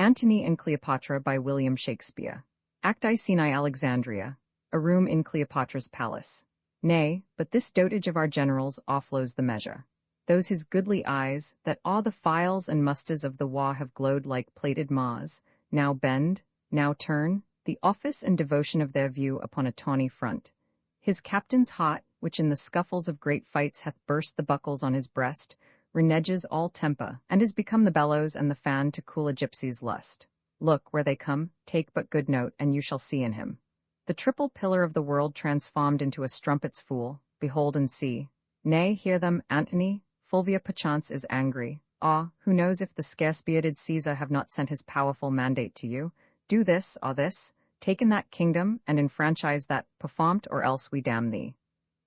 Antony and Cleopatra by William Shakespeare. Act I Scene I Alexandria, a room in Cleopatra's palace. Nay, but this dotage of our generals offlows the measure. Those his goodly eyes, that awe the files and musters of the wa have glowed like plated Mars, now bend, now turn, the office and devotion of their view upon a tawny front. His captain's heart, which in the scuffles of great fights hath burst the buckles on his breast, reneges all temper, and is become the bellows and the fan to cool a gypsy's lust. Look, where they come, take but good note, and you shall see in him the triple pillar of the world transformed into a strumpet's fool. Behold and see. Nay, hear them, Antony. Fulvia perchance is angry. Ah, who knows if the scarce-bearded Caesar have not sent his powerful mandate to you? Do this, or this, take in that kingdom, and enfranchise that, performt, or else we damn thee.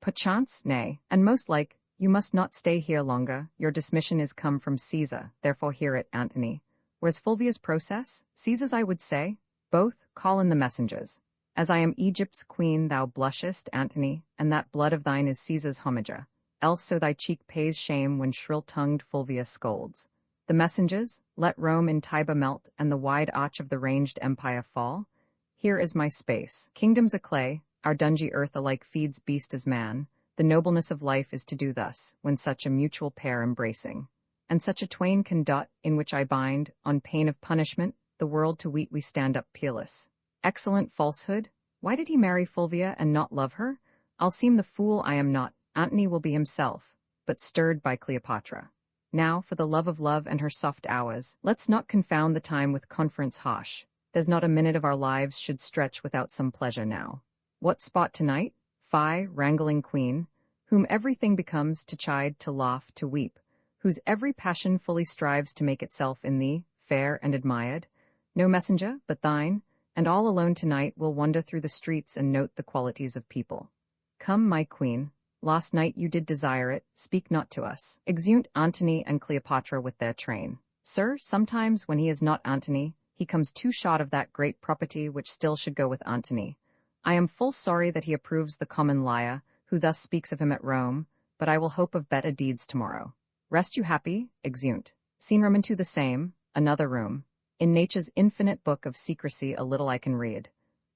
Perchance, nay, and most like, you must not stay here longer, your dismission is come from Caesar, therefore hear it, Antony. Where's Fulvia's process? Caesar's I would say. Both, call in the messengers. As I am Egypt's queen thou blushest, Antony, and that blood of thine is Caesar's homager. Else so thy cheek pays shame when shrill-tongued Fulvia scolds. The messengers, let Rome in Tiber melt, and the wide arch of the ranged empire fall. Here is my space. Kingdoms a clay, our dungy earth alike feeds beast as man. The nobleness of life is to do thus, when such a mutual pair embracing. And such a twain can dot, in which I bind, on pain of punishment, the world to weet we stand up peerless. Excellent falsehood! Why did he marry Fulvia and not love her? I'll seem the fool I am not. Antony will be himself, but stirred by Cleopatra. Now, for the love of love and her soft hours, let's not confound the time with conference harsh. There's not a minute of our lives should stretch without some pleasure now. What spot tonight? Fie, wrangling queen, whom everything becomes to chide, to laugh, to weep, whose every passion fully strives to make itself in thee, fair and admired. No messenger but thine, and all alone tonight will wander through the streets and note the qualities of people. Come, my queen, last night you did desire it, speak not to us. Exeunt Antony and Cleopatra with their train. Sir, sometimes when he is not Antony, he comes too short of that great property which still should go with Antony. I am full sorry that he approves the common liar, who thus speaks of him at Rome, but I will hope of better deeds tomorrow. Rest you happy, exeunt. Scene room into the same, another room. In nature's infinite book of secrecy a little I can read.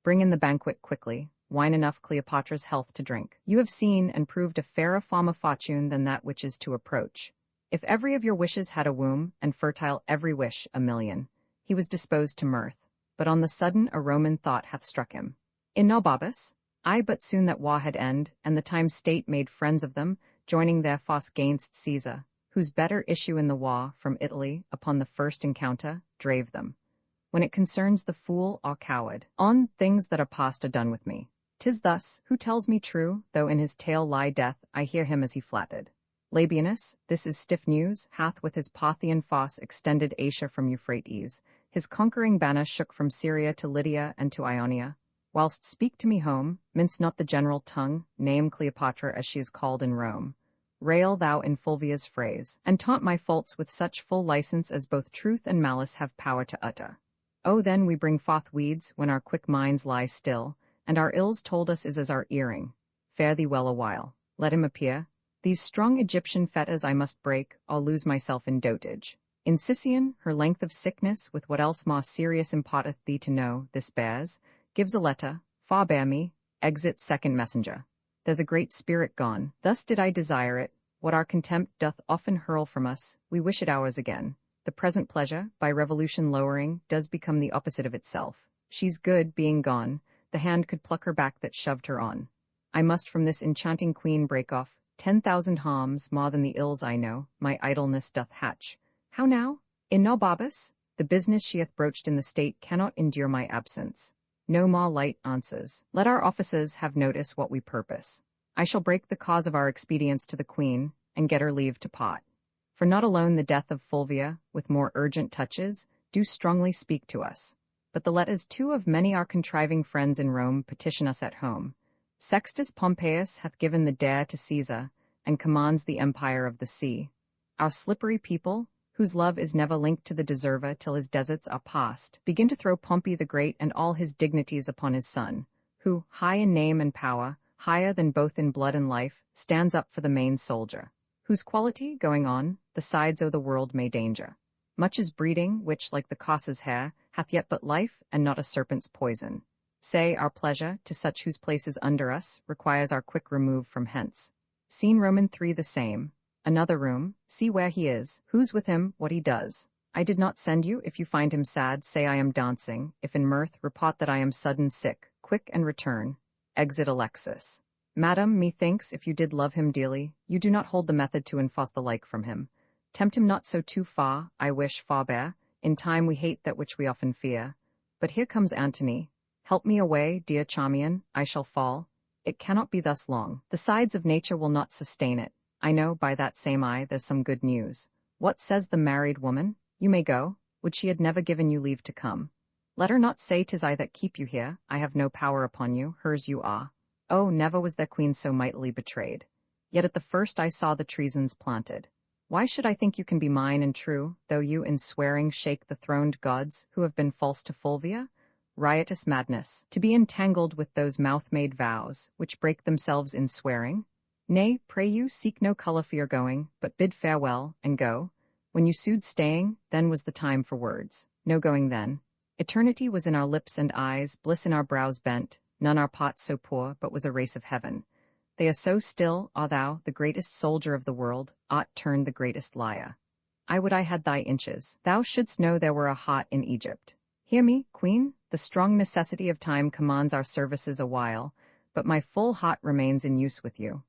Bring in the banquet quickly, wine enough Cleopatra's health to drink. You have seen and proved a fairer form of fortune than that which is to approach. If every of your wishes had a womb, and fertile every wish a million, he was disposed to mirth, but on the sudden a Roman thought hath struck him. In nobabis, I but soon that war had end, and the time state made friends of them, joining their foss gainst Caesar, whose better issue in the war from Italy, upon the first encounter, drave them. When it concerns the fool or coward, on things that are past are done with me. 'Tis thus, who tells me true, though in his tale lie death, I hear him as he flattered. Labienus, this is stiff news, hath with his Parthian foss extended Asia from Euphrates, his conquering banner shook from Syria to Lydia and to Ionia. Whilst speak to me home, mince not the general tongue, name Cleopatra as she is called in Rome. Rail thou in Fulvia's phrase, and taunt my faults with such full license as both truth and malice have power to utter. Oh, then we bring forth weeds when our quick minds lie still, and our ills told us is as our earring. Fare thee well awhile. Let him appear. These strong Egyptian fetters I must break, or lose myself in dotage. In Sicyon, her length of sickness, with what else more serious importeth thee to know, this bears, gives a letter, forbear me, exit second messenger. There's a great spirit gone, thus did I desire it, what our contempt doth often hurl from us, we wish it ours again. The present pleasure, by revolution lowering, does become the opposite of itself. She's good, being gone, the hand could pluck her back that shoved her on. I must from this enchanting queen break off 10,000 harms, more than the ills I know, my idleness doth hatch. How now? In nobabis? The business she hath broached in the state cannot endure my absence. No more light answers. Let our officers have notice what we purpose. I shall break the cause of our expedients to the queen, and get her leave to pot. For not alone the death of Fulvia, with more urgent touches, do strongly speak to us, but the letters too of many our contriving friends in Rome petition us at home. Sextus Pompeius hath given the dare to Caesar, and commands the empire of the sea. Our slippery people, whose love is never linked to the deserver till his deserts are past, begin to throw Pompey the Great and all his dignities upon his son, who, high in name and power, higher than both in blood and life, stands up for the main soldier, whose quality, going on, the sides o' the world may danger. Much is breeding, which, like the cosse's hair, hath yet but life, and not a serpent's poison. Say, our pleasure, to such whose place is under us, requires our quick remove from hence. Scene Roman 3 the same. Another room, see where he is, who's with him, what he does. I did not send you. If you find him sad, say I am dancing. If in mirth, report that I am sudden sick. Quick and return. Exit Alexis. Madam, methinks, if you did love him dearly, you do not hold the method to enforce the like from him. Tempt him not so too far, I wish, forbear. In time we hate that which we often fear. But here comes Antony. Help me away, dear Charmian, I shall fall. It cannot be thus long. The sides of nature will not sustain it. I know, by that same eye, there's some good news. What says the married woman? You may go. Would she had never given you leave to come. Let her not say 'tis I that keep you here. I have no power upon you, hers you are. Oh, never was there queen so mightily betrayed. Yet at the first I saw the treasons planted. Why should I think you can be mine and true, though you in swearing shake the throned gods who have been false to Fulvia? Riotous madness, to be entangled with those mouth-made vows, which break themselves in swearing? Nay, pray you, seek no colour for your going, but bid farewell, and go. When you sued staying, then was the time for words. No going then. Eternity was in our lips and eyes, bliss in our brows bent, none our pots so poor, but was a race of heaven. They are so still, ah thou, the greatest soldier of the world, art turned the greatest liar. I would I had thy inches. Thou shouldst know there were a hot in Egypt. Hear me, queen, the strong necessity of time commands our services a while, but my full heart remains in use with you.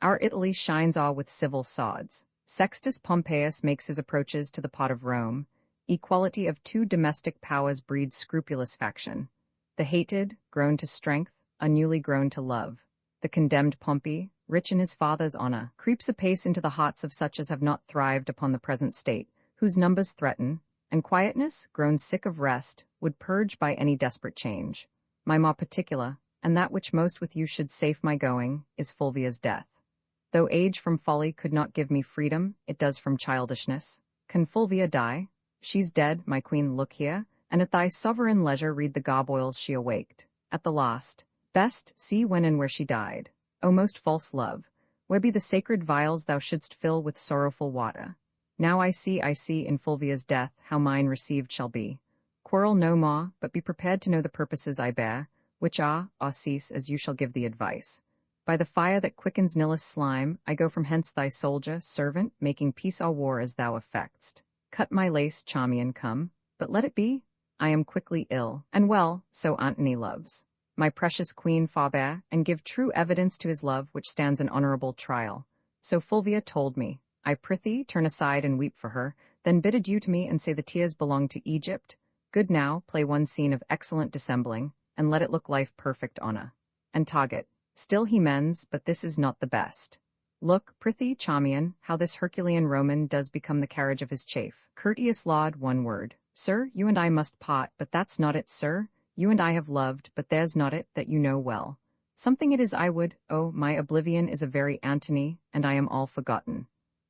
Our Italy shines all with civil sods. Sextus Pompeius makes his approaches to the pot of Rome. Equality of two domestic powers breeds scrupulous faction. The hated, grown to strength, are newly grown to love. The condemned Pompey, rich in his father's honor, creeps apace into the hearts of such as have not thrived upon the present state, whose numbers threaten, and quietness, grown sick of rest, would purge by any desperate change. My more particular, and that which most with you should safe my going, is Fulvia's death. Though age from folly could not give me freedom, it does from childishness. Can Fulvia die? She's dead, my queen, look here, and at thy sovereign leisure read the garboils she awaked. At the last, best, see when and where she died. O most false love, where be the sacred vials thou shouldst fill with sorrowful water? Now I see in Fulvia's death how mine received shall be. Quarrel no more, but be prepared to know the purposes I bear, which are, cease as you shall give the advice. By the fire that quickens Nilus' slime, I go from hence thy soldier, servant, making peace or war as thou affect'st. Cut my lace, Charmian, come, but let it be. I am quickly ill, and well, so Antony loves. My precious queen, forbear, and give true evidence to his love which stands an honourable trial. So Fulvia told me. I prithee, turn aside and weep for her, then bid adieu to me and say the tears belong to Egypt. Good now, play one scene of excellent dissembling, and let it look life perfect honour. And Target. Still he mends, but this is not the best. Look, prithee, Charmian, how this Herculean Roman does become the carriage of his chafe. Courteous laud, one word. Sir, you and I must part, but that's not it, sir. You and I have loved, but there's not it, that you know well. Something it is I would, oh, my oblivion is a very Antony, and I am all forgotten.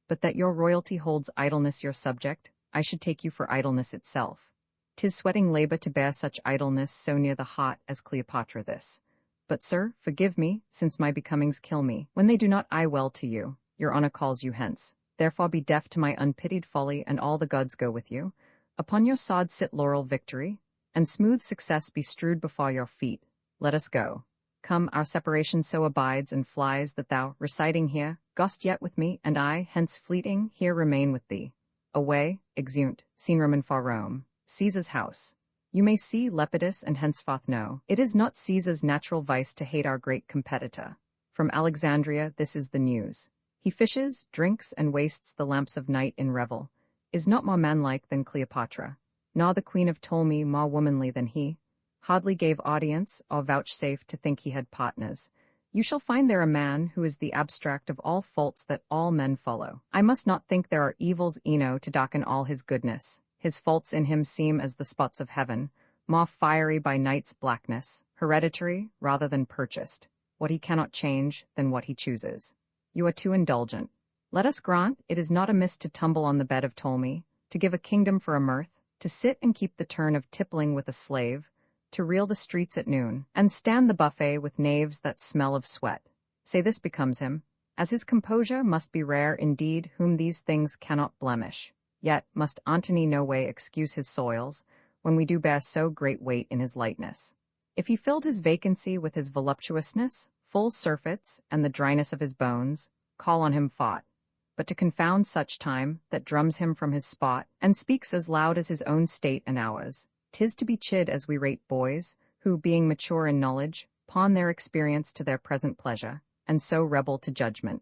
But that your royalty holds idleness your subject, I should take you for idleness itself. 'Tis sweating labour to bear such idleness so near the heart as Cleopatra this. But, sir, forgive me, since my becomings kill me, when they do not eye well to you. Your honour calls you hence. Therefore be deaf to my unpitied folly, and all the gods go with you. Upon your sod sit laurel victory, and smooth success be strewed before your feet. Let us go. Come, our separation so abides and flies that thou, residing here, gost yet with me, and I, hence fleeting, here remain with thee. Away, exeunt, scene Roman for Rome. Caesar's house. You may see Lepidus and henceforth know. It is not Caesar's natural vice to hate our great competitor. From Alexandria this is the news. He fishes, drinks, and wastes the lamps of night in revel. Is not more manlike than Cleopatra, nor the queen of Ptolemy more womanly than he. Hardly gave audience, or vouchsafed to think he had partners. You shall find there a man who is the abstract of all faults that all men follow. I must not think there are evils enow to darken all his goodness. His faults in him seem as the spots of heaven, more fiery by night's blackness, hereditary rather than purchased, what he cannot change than what he chooses. You are too indulgent. Let us grant it is not amiss to tumble on the bed of Ptolemy, to give a kingdom for a mirth, to sit and keep the turn of tippling with a slave, to reel the streets at noon, and stand the buffet with knaves that smell of sweat. Say this becomes him, as his composure must be rare indeed whom these things cannot blemish. Yet must Antony no way excuse his soils, when we do bear so great weight in his lightness. If he filled his vacancy with his voluptuousness, full surfeits, and the dryness of his bones, call on him fought. But to confound such time, that drums him from his spot, and speaks as loud as his own state and ours, 'tis to be chid as we rate boys, who, being mature in knowledge, pawn their experience to their present pleasure, and so rebel to judgment.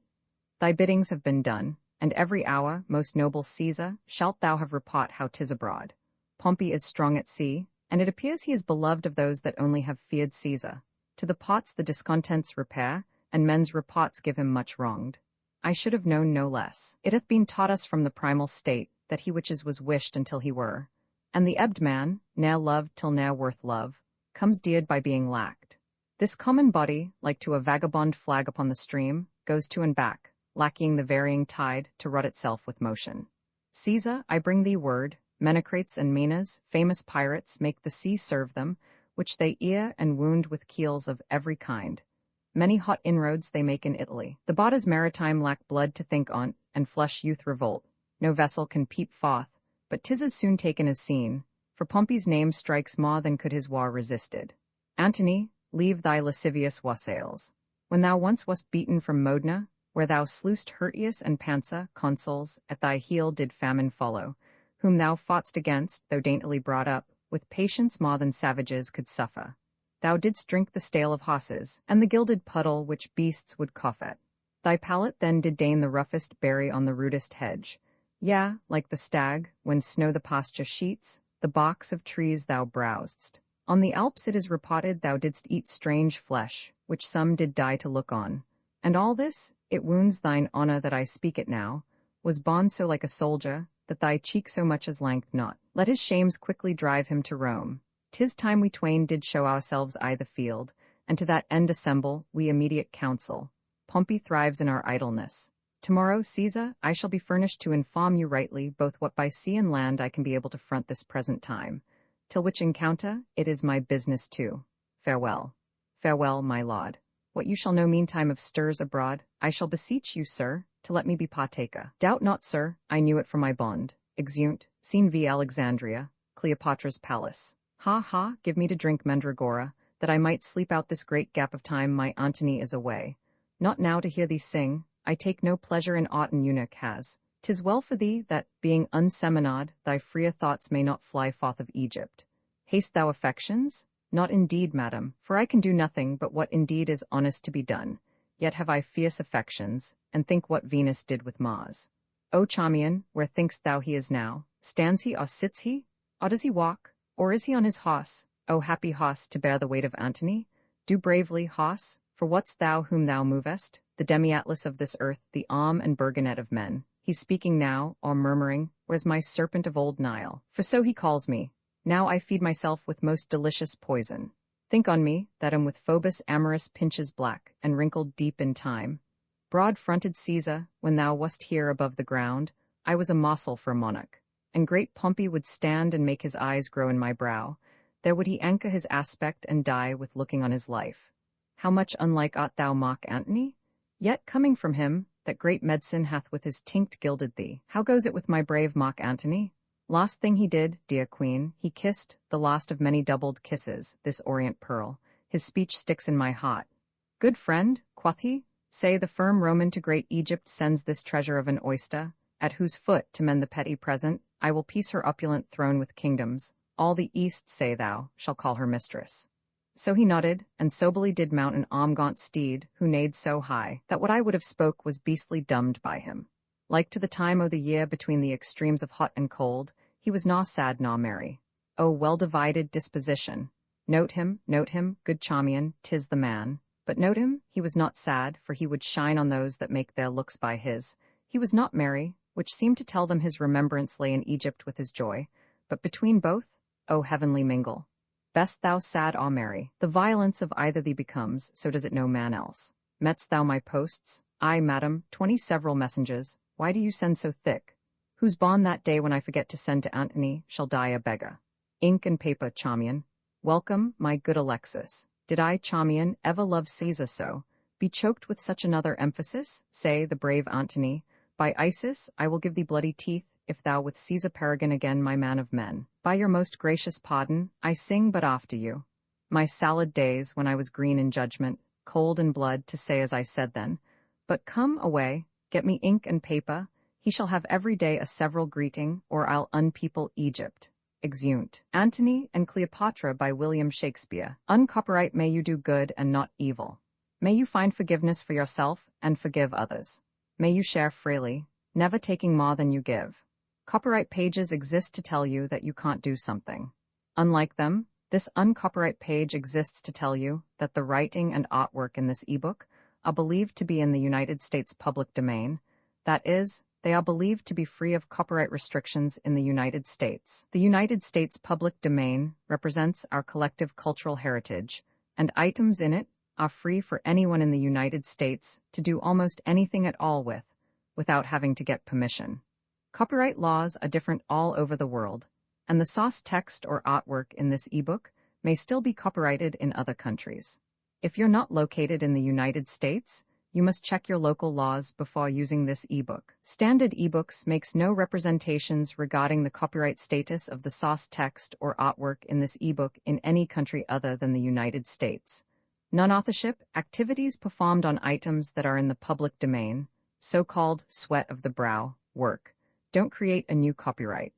Thy biddings have been done, and every hour, most noble Caesar, shalt thou have repot how 'tis abroad. Pompey is strong at sea, and it appears he is beloved of those that only have feared Caesar. To the pots the discontents repair, and men's repots give him much wronged. I should have known no less. It hath been taught us from the primal state, that he which is was wished until he were. And the ebbed man, ne'er loved till ne'er worth love, comes deared by being lacked. This common body, like to a vagabond flag upon the stream, goes to and back, lacking the varying tide to rut itself with motion. Caesar, I bring thee word, Menocrates and Minas, famous pirates, make the sea serve them, which they ear and wound with keels of every kind. Many hot inroads they make in Italy. The bottas maritime lack blood to think on't, and flush youth revolt. No vessel can peep forth, but 'tis as soon taken as seen, for Pompey's name strikes more than could his war resisted. Antony, leave thy lascivious wassails. When thou once wast beaten from Modena, where thou slewst Hirtius and Pansa, consuls, at thy heel did famine follow, whom thou fought'st against, though daintily brought up, with patience more than savages could suffer. Thou didst drink the stale of hosses, and the gilded puddle which beasts would cough at. Thy palate then did deign the roughest berry on the rudest hedge. Yea, like the stag, when snow the pasture sheets, the box of trees thou browsedst. On the Alps it is reported thou didst eat strange flesh, which some did die to look on. And all this, it wounds thine honour that I speak it now, was bond so like a soldier, that thy cheek so much as lanked not. Let his shames quickly drive him to Rome. 'Tis time we twain did show ourselves I the field, and to that end assemble we immediate counsel. Pompey thrives in our idleness. Tomorrow, Caesar, I shall be furnished to inform you rightly both what by sea and land I can be able to front this present time, till which encounter it is my business too. Farewell. Farewell, my lord. What you shall know meantime of stirs abroad, I shall beseech you, sir, to let me be partaker. Doubt not, sir, I knew it from my bond. Exeunt, scene v. Alexandria, Cleopatra's palace. Ha ha, give me to drink mandragora, that I might sleep out this great gap of time my Antony is away. Not now to hear thee sing, I take no pleasure in aught an eunuch has. 'Tis well for thee that, being unseminad, thy freer thoughts may not fly forth of Egypt. Haste thou affections? Not indeed, madam, for I can do nothing but what indeed is honest to be done. Yet have I fierce affections, and think what Venus did with Mars. O Charmian, where think'st thou he is now? Stands he or sits he? Or does he walk? Or is he on his hoss? O happy hoss to bear the weight of Antony? Do bravely, hoss, for what's thou whom thou movest? The demi-atlas of this earth, the arm and burgonet of men. He's speaking now, or murmuring, where's my serpent of old Nile? For so he calls me. Now I feed myself with most delicious poison. Think on me, that am with Phoebus amorous pinches black, and wrinkled deep in time. Broad-fronted Caesar, when thou wast here above the ground, I was a morsel for a monarch. And great Pompey would stand and make his eyes grow in my brow. There would he anchor his aspect and die with looking on his life. How much unlike art thou, mock Antony? Yet coming from him, that great medicine hath with his tinct gilded thee. How goes it with my brave mock Antony? Last thing he did, dear queen, he kissed, the last of many doubled kisses, this orient pearl. His speech sticks in my heart. Good friend, quoth he, say the firm Roman to great Egypt sends this treasure of an oyster, at whose foot, to mend the petty present, I will piece her opulent throne with kingdoms. All the East, say thou, shall call her mistress. So he nodded, and soberly did mount an arm-gaunt steed, who neighed so high, that what I would have spoke was beastly dumbed by him. Like to the time o' the year between the extremes of hot and cold, he was naw sad naw merry. O well-divided disposition! Note him, good Charmian, 'tis the man. But note him, he was not sad, for he would shine on those that make their looks by his. He was not merry, which seemed to tell them his remembrance lay in Egypt with his joy. But between both, O heavenly mingle! Best thou sad or merry, the violence of either thee becomes, so does it no man else. Metst thou my posts? Ay, madam, 20 several messengers. Why do you send so thick? Whose bond that day when I forget to send to Antony shall die a beggar. Ink and paper, Charmian. Welcome, my good Alexis. Did I, Charmian, ever love Caesar so? Be choked with such another emphasis? Say, the brave Antony. By Isis, I will give thee bloody teeth, if thou with Caesar Peregrine again, my man of men. By your most gracious pardon, I sing but after you. My salad days, when I was green in judgment, cold in blood, to say as I said then. But come away, get me ink and paper, he shall have every day a several greeting, or I'll unpeople Egypt. Exeunt. Antony and Cleopatra by William Shakespeare. Uncopyright. May you do good and not evil. May you find forgiveness for yourself and forgive others. May you share freely, never taking more than you give. Copyright pages exist to tell you that you can't do something. Unlike them, this uncopyright page exists to tell you that the writing and artwork in this ebook are believed to be in the United States public domain. That is, they are believed to be free of copyright restrictions in the United States. The United States public domain represents our collective cultural heritage, and items in it are free for anyone in the United States to do almost anything at all with, without having to get permission. Copyright laws are different all over the world, and the source text or artwork in this ebook may still be copyrighted in other countries. If you're not located in the United States, you must check your local laws before using this ebook. Standard ebooks makes no representations regarding the copyright status of the source text or artwork in this ebook in any country other than the United States. Non-authorship activities performed on items that are in the public domain, so-called sweat of the brow work, don't create a new copyright.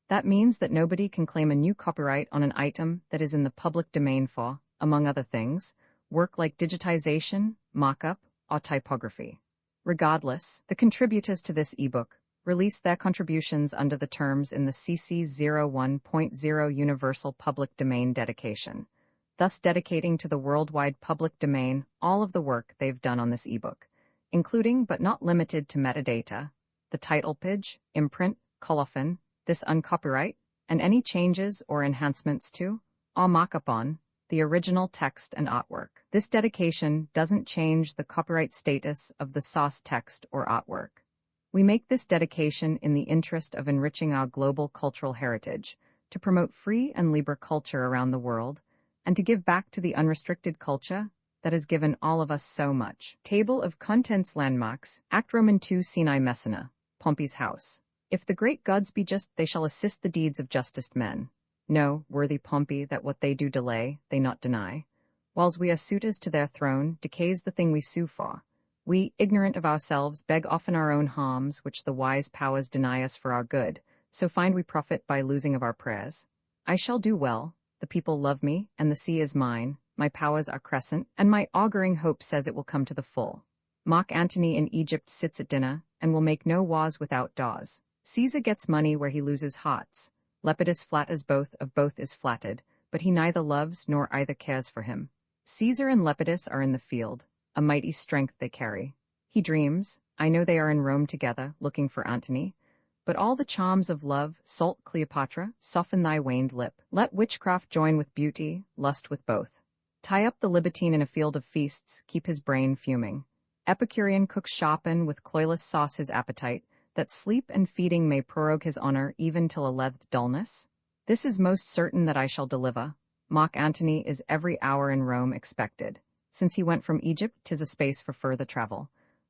That means that nobody can claim a new copyright on an item that is in the public domain for, among other things, work like digitization, mock-up, or typography. Regardless, the contributors to this ebook release their contributions under the terms in the CC 01.0 Universal Public Domain dedication, thus dedicating to the worldwide public domain all of the work they've done on this ebook, including but not limited to metadata, the title page, imprint, colophon, this uncopyright, and any changes or enhancements to, or mock-up on, the original text and artwork. This dedication doesn't change the copyright status of the source text or artwork. We make this dedication in the interest of enriching our global cultural heritage, to promote free and libre culture around the world, and to give back to the unrestricted culture that has given all of us so much. Table of Contents. Landmarks. Act Roman 2. Sinai Messina. Pompey's house. If the great gods be just, they shall assist the deeds of justest men. Know, worthy Pompey, that what they do delay, they not deny. Whiles we are suitors to their throne, decays the thing we sue for. We, ignorant of ourselves, beg often our own harms, which the wise powers deny us for our good, so find we profit by losing of our prayers. I shall do well, the people love me, and the sea is mine, my powers are crescent, and my auguring hope says it will come to the full. Mock Antony in Egypt sits at dinner, and will make no wars without daws. Caesar gets money where he loses hearts. Lepidus flatters both, of both is flattered, but he neither loves nor either cares for him. Caesar and Lepidus are in the field, a mighty strength they carry. He dreams, I know they are in Rome together, looking for Antony, but all the charms of love, salt Cleopatra, soften thy waned lip. Let witchcraft join with beauty, lust with both. Tie up the libertine in a field of feasts, keep his brain fuming. Epicurean cooks sharpen with cloyless sauce his appetite, that sleep and feeding may prorogue his honor even till a leathed dullness? This is most certain that I shall deliver. Mock Antony is every hour in Rome expected. Since he went from Egypt, 'tis a space for further travel.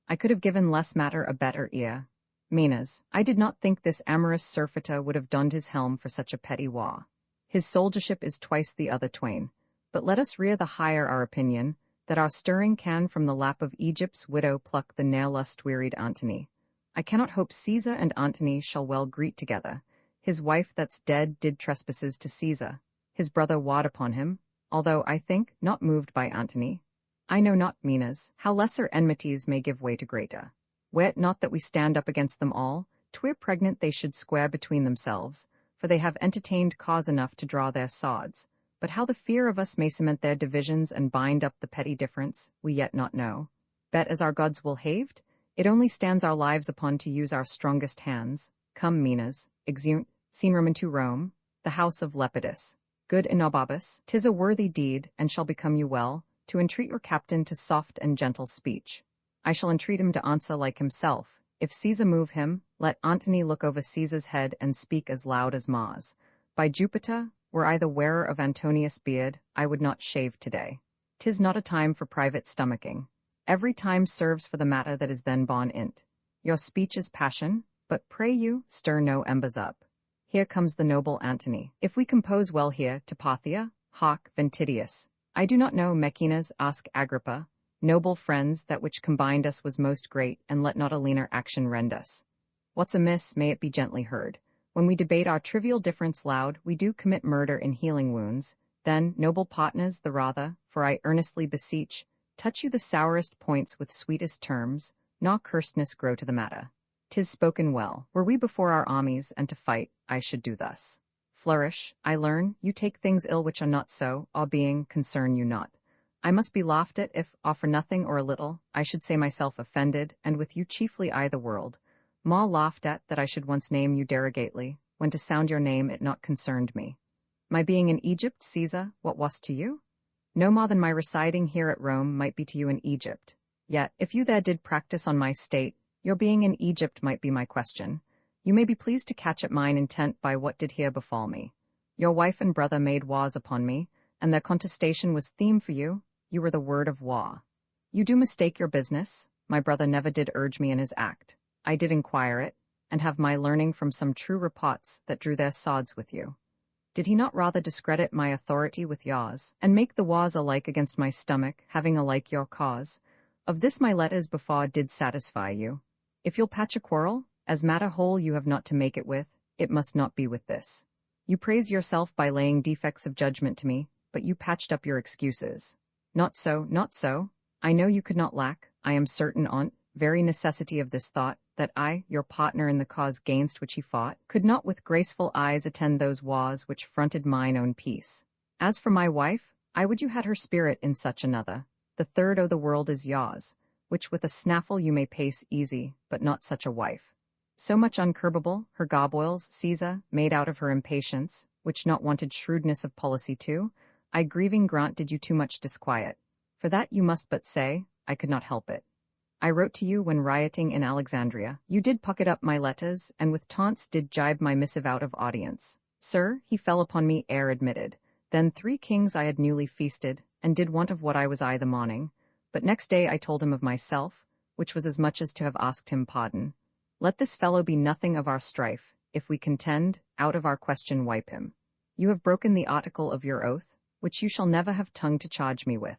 I could have given less matter a better ear. Minas, I did not think this amorous surfeiter would have donned his helm for such a petty war. His soldiership is twice the other twain. But let us rear the higher our opinion, that our stirring can from the lap of Egypt's widow pluck the ne'er-lust-wearied Antony. I cannot hope Caesar and Antony shall well greet together. His wife that's dead did trespasses to Caesar. His brother ward upon him, although, I think, not moved by Antony. I know not, Minas, how lesser enmities may give way to greater. Were it not that we stand up against them all, 'twere pregnant they should square between themselves, for they have entertained cause enough to draw their swords. But how the fear of us may cement their divisions and bind up the petty difference, we yet not know. Bet as our gods will haved? It only stands our lives upon to use our strongest hands. Come, Minas, exeunt, scene Roman to Rome, the house of Lepidus. Good Enobabus, 'tis a worthy deed, and shall become you well, to entreat your captain to soft and gentle speech. I shall entreat him to answer like himself. If Caesar move him, let Antony look over Caesar's head and speak as loud as Mars. By Jupiter, were I the wearer of Antonius' beard, I would not shave today. 'Tis not a time for private stomaching. Every time serves for the matter that is then born in't. Your speech is passion, But pray you, stir no embers up. Here comes the noble Antony. If we compose well here, to Parthia, hoc, Ventidius. I do not know, Mecinas, ask Agrippa. Noble friends, that which combined us was most great, and let not a leaner action rend us. What's amiss, may it be gently heard. When we debate our trivial difference loud, we do commit murder in healing wounds. Then, noble partners, the rather, for I earnestly beseech, touch you the sourest points with sweetest terms, nor cursedness grow to the matter. 'Tis spoken well. Were we before our armies, and to fight, I should do thus. Flourish, I learn, you take things ill which are not so, all being, concern you not. I must be laughed at if, for nothing or a little, I should say myself offended, and with you chiefly I the world. More laughed at that I should once name you derogately, when to sound your name it not concerned me. My being in Egypt, Caesar, what was to you? No more than my residing here at Rome might be to you in Egypt. Yet, if you there did practice on my state, your being in Egypt might be my question. You may be pleased to catch at mine intent by what did here befall me. Your wife and brother made wars upon me, and their contestation was theme for you. You were the word of war. You do mistake your business. My brother never did urge me in his act. I did inquire it, and have my learning from some true reports that drew their swords with you. Did he not rather discredit my authority with yours, and make the wars alike against my stomach, having alike your cause? Of this my letters before did satisfy you. If you'll patch a quarrel, as matter whole you have not to make it with, it must not be with this. You praise yourself by laying defects of judgment to me, but you patched up your excuses. Not so, not so. I know you could not lack, I am certain on't, very necessity of this thought, that I, your partner in the cause gainst which he fought, could not with graceful eyes attend those wars which fronted mine own peace. As for my wife, I would you had her spirit in such another. The third o' the world is yours, which with a snaffle you may pace easy, but not such a wife. So much uncurbable, her garboils, Caesar, made out of her impatience, which not wanted shrewdness of policy too, I grieving grant did you too much disquiet. For that you must but say, I could not help it. I wrote to you when rioting in Alexandria. You did pocket up my letters, and with taunts did jibe my missive out of audience. Sir, he fell upon me ere admitted. Then 3 kings I had newly feasted, and did want of what I was I the morning. But next day I told him of myself, which was as much as to have asked him pardon. Let this fellow be nothing of our strife. If we contend, out of our question wipe him. You have broken the article of your oath, which you shall never have tongue to charge me with.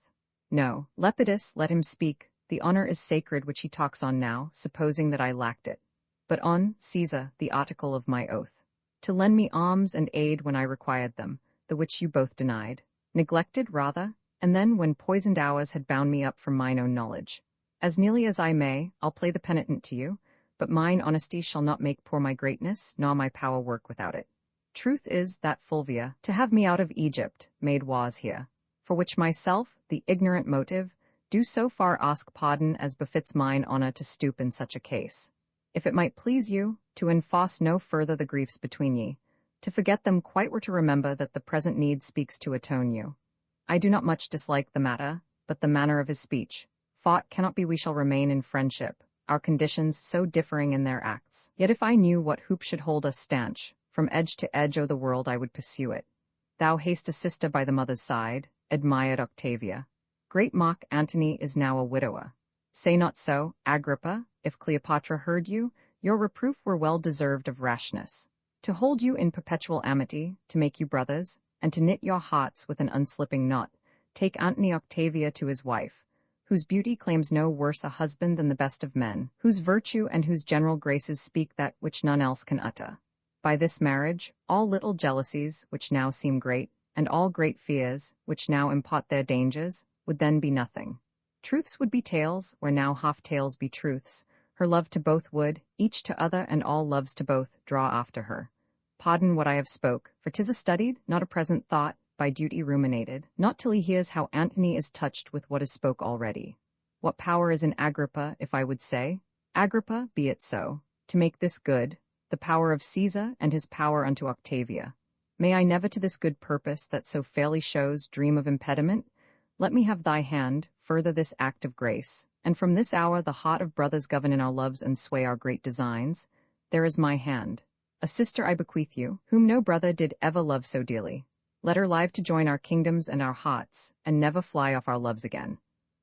No, Lepidus, let him speak. The honor is sacred which he talks on now, supposing that I lacked it. But on, Caesar, the article of my oath. To lend me alms and aid when I required them, the which you both denied. Neglected, rather, and then when poisoned hours had bound me up from mine own knowledge. As nearly as I may, I'll play the penitent to you, but mine honesty shall not make poor my greatness, nor my power work without it. Truth is that Fulvia, to have me out of Egypt, made wars here, for which myself, the ignorant motive, do so far ask pardon as befits mine honor to stoop in such a case. If it might please you, to enforce no further the griefs between ye, to forget them quite were to remember that the present need speaks to atone you. I do not much dislike the matter, but the manner of his speech. Fought cannot be we shall remain in friendship, our conditions so differing in their acts. Yet if I knew what hoop should hold us stanch, from edge to edge o' the world I would pursue it. Thou hast a sister by the mother's side, admired Octavia. Great mock Antony is now a widower. Say not so, Agrippa, if Cleopatra heard you, your reproof were well deserved of rashness. To hold you in perpetual amity, to make you brothers, and to knit your hearts with an unslipping knot, take Antony Octavia to his wife, whose beauty claims no worse a husband than the best of men, whose virtue and whose general graces speak that which none else can utter. By this marriage, all little jealousies, which now seem great, and all great fears, which now impart their dangers, would then be nothing. Truths would be tales, where now half tales be truths. Her love to both would, each to other and all loves to both, draw after her. Pardon what I have spoke, for 'tis a studied, not a present thought, by duty ruminated, not till he hears how Antony is touched with what is spoke already. What power is in Agrippa, if I would say? Agrippa, be it so. To make this good, the power of Caesar and his power unto Octavia. May I never to this good purpose that so fairly shows dream of impediment? Let me have thy hand, further this act of grace, and from this hour the heart of brothers govern in our loves and sway our great designs. There is my hand. A sister I bequeath you, whom no brother did ever love so dearly. Let her live to join our kingdoms and our hearts, and never fly off our loves again.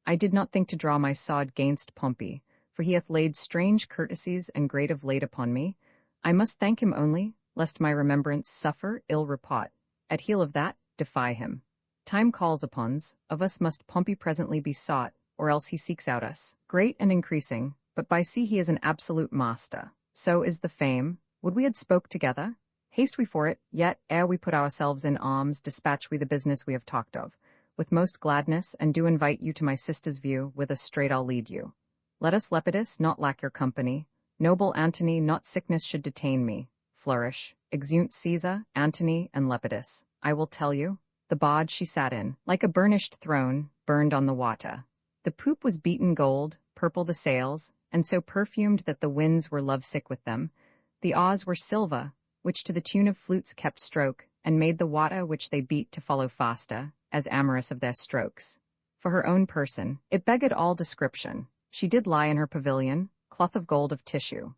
I did not think to draw my sword gainst Pompey, for he hath laid strange courtesies and great of late upon me. I must thank him only, lest my remembrance suffer ill report. At heel of that, defy him. Time calls upon's, of us must Pompey presently be sought, or else he seeks out us, great and increasing, but by sea he is an absolute master. So is the fame. Would we had spoke together? Haste we for it, yet, ere we put ourselves in arms, dispatch we the business we have talked of, with most gladness, and do invite you to my sister's view, whither straight I'll lead you. Let us, Lepidus, not lack your company. Noble Antony, not sickness should detain me. Flourish. Exeunt Caesar, Antony, and Lepidus. I will tell you. The barge she sat in, like a burnished throne, burned on the water. The poop was beaten gold, purple the sails, and so perfumed that the winds were lovesick with them. The oars were silver, which to the tune of flutes kept stroke, and made the water which they beat to follow faster, as amorous of their strokes. For her own person, it beggared all description. She did lie in her pavilion, cloth of gold of tissue,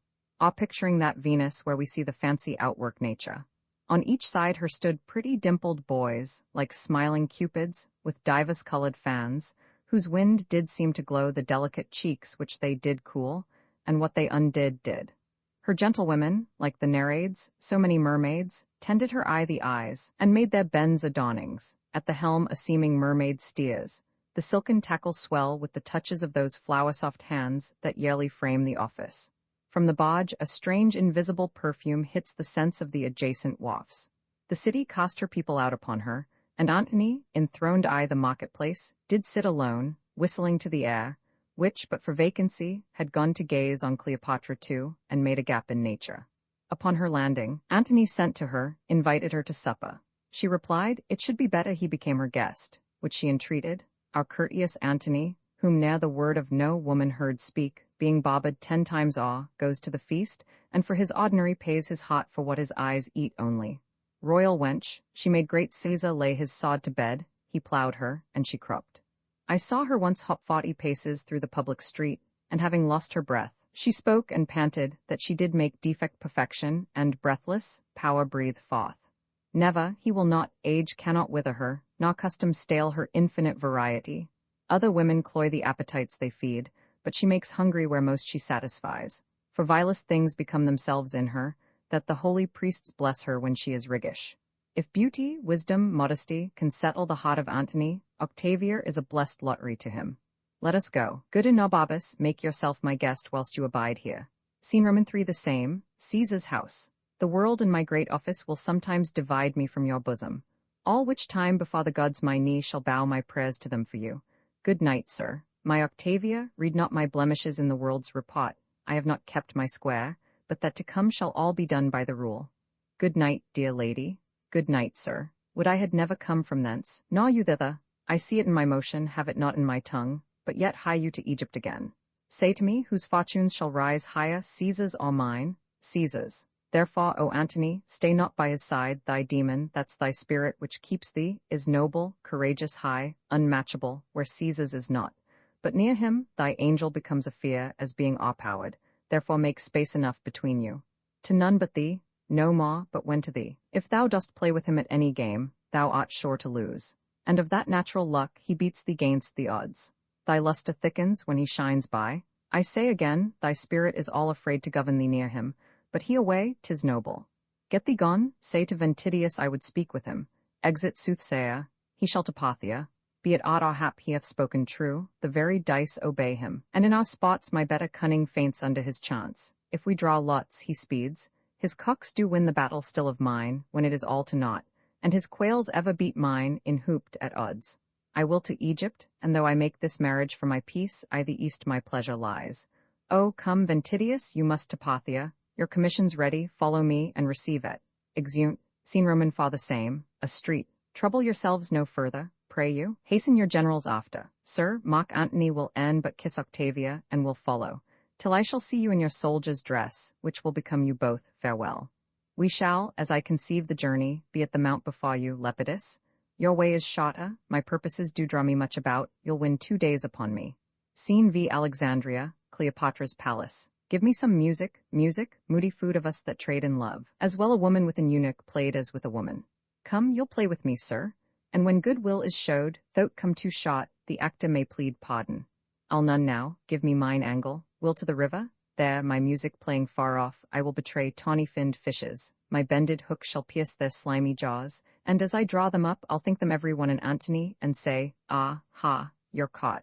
picturing that Venus where we see the fancy outwork nature. On each side her stood pretty dimpled boys, like smiling cupids, with divers-colored fans, whose wind did seem to glow the delicate cheeks which they did cool, and what they undid did. Her gentlewomen, like the Nereids, so many mermaids, tended her eye the eyes, and made their bends adornings. At the helm a seeming mermaid steers, the silken tackle swell with the touches of those flower-soft hands that yearly frame the office. From the barge a strange invisible perfume hits the sense of the adjacent wharfs. The city cast her people out upon her, and Antony, enthroned I the marketplace, did sit alone, whistling to the air, which, but for vacancy, had gone to gaze on Cleopatra too, and made a gap in nature. Upon her landing, Antony sent to her, invited her to supper. She replied, it should be better he became her guest, which she entreated. Our courteous Antony, whom ne'er the word of no woman heard speak, being bobbed 10 times goes to the feast, and for his ordinary pays his heart for what his eyes eat only. Royal wench, she made great Caesar lay his sod to bed, he ploughed her, and she cropped. I saw her once hop 40 paces through the public street, and having lost her breath, she spoke and panted that she did make defect perfection, and breathless, power breathe forth. Never, he will not, age cannot wither her, nor custom stale her infinite variety. Other women cloy the appetites they feed, but she makes hungry where most she satisfies. For vilest things become themselves in her, that the holy priests bless her when she is riggish. If beauty, wisdom, modesty can settle the heart of Antony, Octavia is a blessed lottery to him. Let us go. Good Enobabus, make yourself my guest whilst you abide here. Scene Roman 3 the same, Caesar's house. The world and my great office will sometimes divide me from your bosom. All which time before the gods my knee shall bow my prayers to them for you. Good night, sir. My Octavia, read not my blemishes in the world's report. I have not kept my square, but that to come shall all be done by the rule. Good night, dear lady. Good night, sir. Would I had never come from thence. Gnaw you thither. I see it in my motion, have it not in my tongue, but yet hie you to Egypt again. Say to me, whose fortunes shall rise higher, Caesar's or mine? Caesar's. Therefore, O Antony, stay not by his side, thy demon, that's thy spirit which keeps thee, is noble, courageous, high, unmatchable, where Caesar's is not. But near him, thy angel becomes a fear, as being o'erpowered, therefore make space enough between you. To none but thee, no more, but when to thee. If thou dost play with him at any game, thou art sure to lose. And of that natural luck he beats thee gainst the odds. Thy lustre thickens when he shines by. I say again, thy spirit is all afraid to govern thee near him, but he away, 'tis noble. Get thee gone, say to Ventidius I would speak with him. Exit soothsayer, he shall to Parthia. Be it aught or hap he hath spoken true, the very dice obey him. And in our spots my better cunning faints under his chance. If we draw lots, he speeds. His cocks do win the battle still of mine, when it is all to naught, and his quails ever beat mine, in hooped at odds. I will to Egypt, and though I make this marriage for my peace, I the east my pleasure lies. Oh, come, Ventidius, you must to Parthia. Your commission's ready, follow me, and receive it. Exeunt. Scene Roman 4 the same, a street. Trouble yourselves no further, pray you. Hasten your generals after. Sir, mock Antony will end but kiss Octavia, and will follow, till I shall see you in your soldier's dress, which will become you both. Farewell. We shall, as I conceive the journey, be at the mount before you, Lepidus. Your way is shorter, my purposes do draw me much about, you'll win 2 days upon me. Scene v. Alexandria, Cleopatra's palace. Give me some music, moody food of us that trade in love. As well a woman with an eunuch played as with a woman. Come, you'll play with me, sir. And when good will is showed, though come too short, the actor may plead pardon. I'll none now, give me mine angle, Will to the river? There, my music playing far off, I will betray tawny-finned fishes. My bended hook shall pierce their slimy jaws, and as I draw them up, I'll think them every one an Antony, and say, ah, ha, you're caught.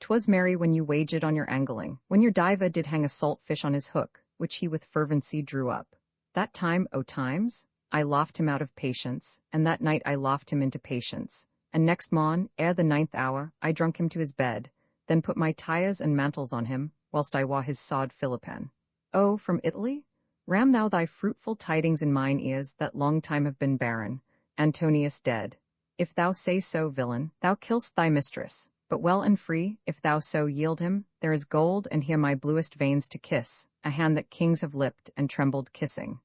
'Twas merry when you waged on your angling, when your diver did hang a salt fish on his hook, which he with fervency drew up. That time, O times, I laughed him out of patience, and that night I laughed him into patience. And next morn, ere the 9th hour, I drunk him to his bed, then put my tires and mantles on him, whilst I wore his sod Philippine. Oh, from Italy? Ram thou thy fruitful tidings in mine ears that long time have been barren. Antonius dead. If thou say so, villain, thou kill'st thy mistress. But well and free, if thou so yield him, there is gold and here my bluest veins to kiss, a hand that kings have lipped and trembled kissing.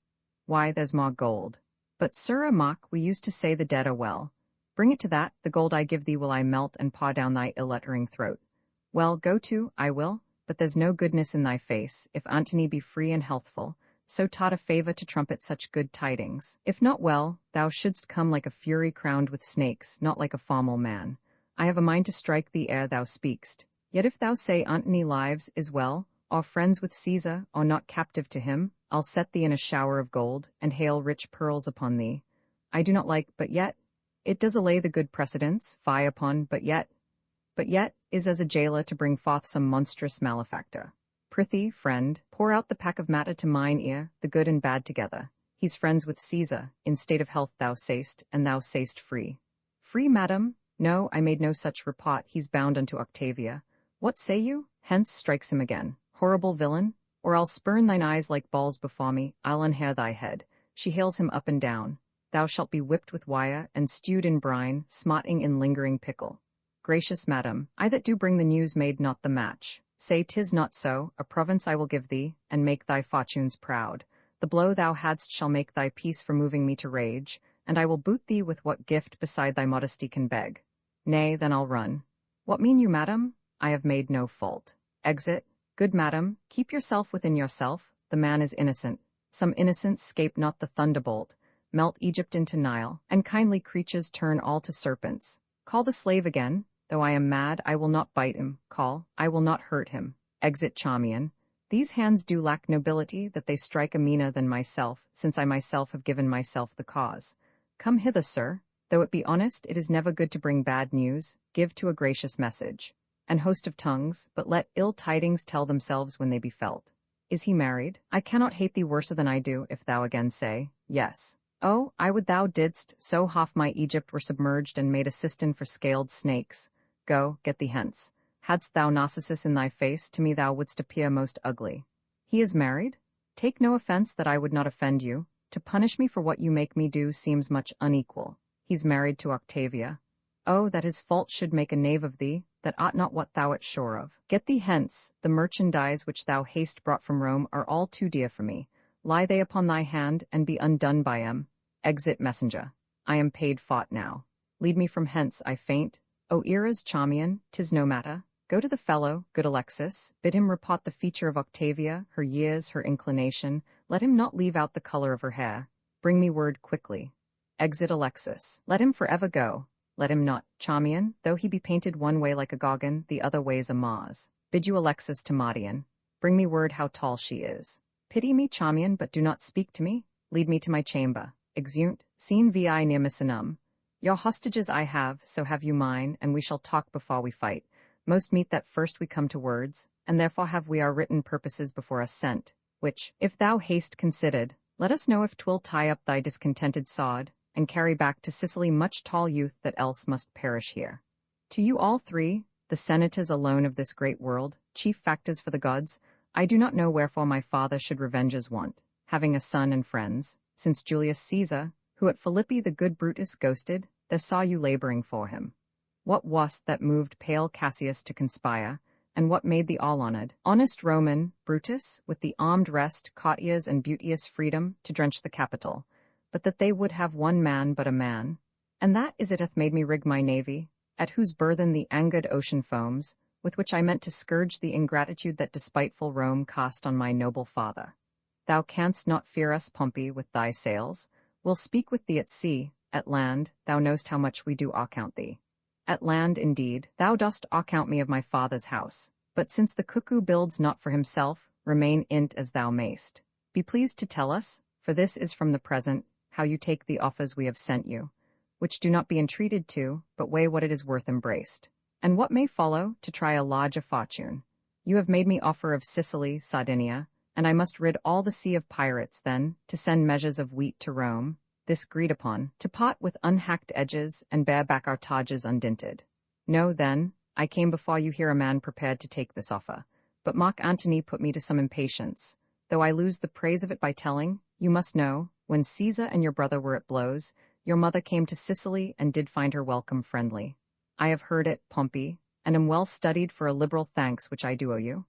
Why, there's more gold. But sirrah mock, we used to say the dead are well. Bring it to that, the gold I give thee will I melt and paw down thy ill-uttering throat. Well, go to, I will, but there's no goodness in thy face, if Antony be free and healthful, so taught a favour to trumpet such good tidings. If not well, thou shouldst come like a fury crowned with snakes, not like a formal man. I have a mind to strike thee ere thou speakst. Yet if thou say Antony lives, is well, or friends with Caesar, or not captive to him, I'll set thee in a shower of gold, and hail rich pearls upon thee. I do not like, but yet, it does allay the good precedents, fie upon, but yet, is as a jailer to bring forth some monstrous malefactor. Prithee, friend, pour out the pack of matter to mine ear, the good and bad together. He's friends with Caesar, in state of health thou say'st, and thou say'st free. Free, madam? No, I made no such report, he's bound unto Octavia. What say you? Hence strikes him again. Horrible villain! Or I'll spurn thine eyes like balls before me, I'll unhair thy head. She hails him up and down. Thou shalt be whipped with wire, and stewed in brine, smarting in lingering pickle. Gracious madam, I that do bring the news made not the match. Say 'tis not so, a province I will give thee, and make thy fortunes proud. The blow thou hadst shall make thy peace for moving me to rage, and I will boot thee with what gift beside thy modesty can beg. Nay, then I'll run. What mean you, madam? I have made no fault. Exit. Good madam, keep yourself within yourself, the man is innocent. Some innocents scape not the thunderbolt. Melt Egypt into Nile, and kindly creatures turn all to serpents. Call the slave again. Though I am mad, I will not bite him. Call, I will not hurt him. Exit Charmian. These hands do lack nobility, that they strike a meaner than myself, since I myself have given myself the cause. Come hither, sir. Though it be honest, it is never good to bring bad news. Give to a gracious message. An host of tongues, but let ill tidings tell themselves when they be felt. Is he married? I cannot hate thee worser than I do, if thou again say, yes. Oh, I would thou didst, so half my Egypt were submerged and made a cistern for scaled snakes. Go, get thee hence. Hadst thou Narcissus in thy face, to me thou wouldst appear most ugly. He is married? Take no offence that I would not offend you. To punish me for what you make me do seems much unequal. He's married to Octavia. Oh, that his fault should make a knave of thee, that ought not what thou art sure of. Get thee hence, the merchandise which thou hast brought from Rome are all too dear for me. Lie they upon thy hand, and be undone by 'em. Exit messenger. I am paid fought now. Lead me from hence, I faint. O Eras Charmian, 'tis no matter. Go to the fellow, good Alexis, bid him report the feature of Octavia, her years, her inclination. Let him not leave out the color of her hair. Bring me word quickly. Exit Alexis. Let him forever go. Let him not, Charmian, though he be painted one way like a Gorgon, the other way's a Mars. Bid you Alexis to Mardian. Bring me word how tall she is. Pity me, Charmian, but do not speak to me. Lead me to my chamber. Exeunt, scene vi near Misenum. Your hostages I have, so have you mine, and we shall talk before we fight. Most meet that first we come to words, and therefore have we our written purposes before us sent, which, if thou hast considered, let us know if 'twill tie up thy discontented sod, and carry back to Sicily much tall youth that else must perish here. To you all three, the senators alone of this great world, chief factors for the gods, I do not know wherefore my father should revenge his want, having a son and friends, since Julius Caesar, who at Philippi the good Brutus ghosted, there saw you laboring for him. What was't that moved pale Cassius to conspire, and what made the all-honored, honest Roman, Brutus, with the armed rest, courtiers and beauteous freedom, to drench the Capitol, but that they would have one man but a man? And that is it hath made me rig my navy, at whose burthen the angered ocean foams, with which I meant to scourge the ingratitude that despiteful Rome cast on my noble father. Thou canst not fear us, Pompey, with thy sails. We'll speak with thee at sea. At land, thou knowst how much we do account thee. At land, indeed, thou dost account me of my father's house. But since the cuckoo builds not for himself, remain int as thou mayst. Be pleased to tell us, for this is from the present, how you take the offers we have sent you, which do not be entreated to, but weigh what it is worth embraced. And what may follow, to try a larger fortune. You have made me offer of Sicily, Sardinia, and I must rid all the sea of pirates then, to send measures of wheat to Rome, this agreed upon, to pot with unhacked edges, and bear back our tages undinted. No, then, I came before you here a man prepared to take this offer, but mock Antony put me to some impatience, though I lose the praise of it by telling, you must know, when Caesar and your brother were at blows, your mother came to Sicily and did find her welcome friendly. I have heard it, Pompey, and am well studied for a liberal thanks which I do owe you.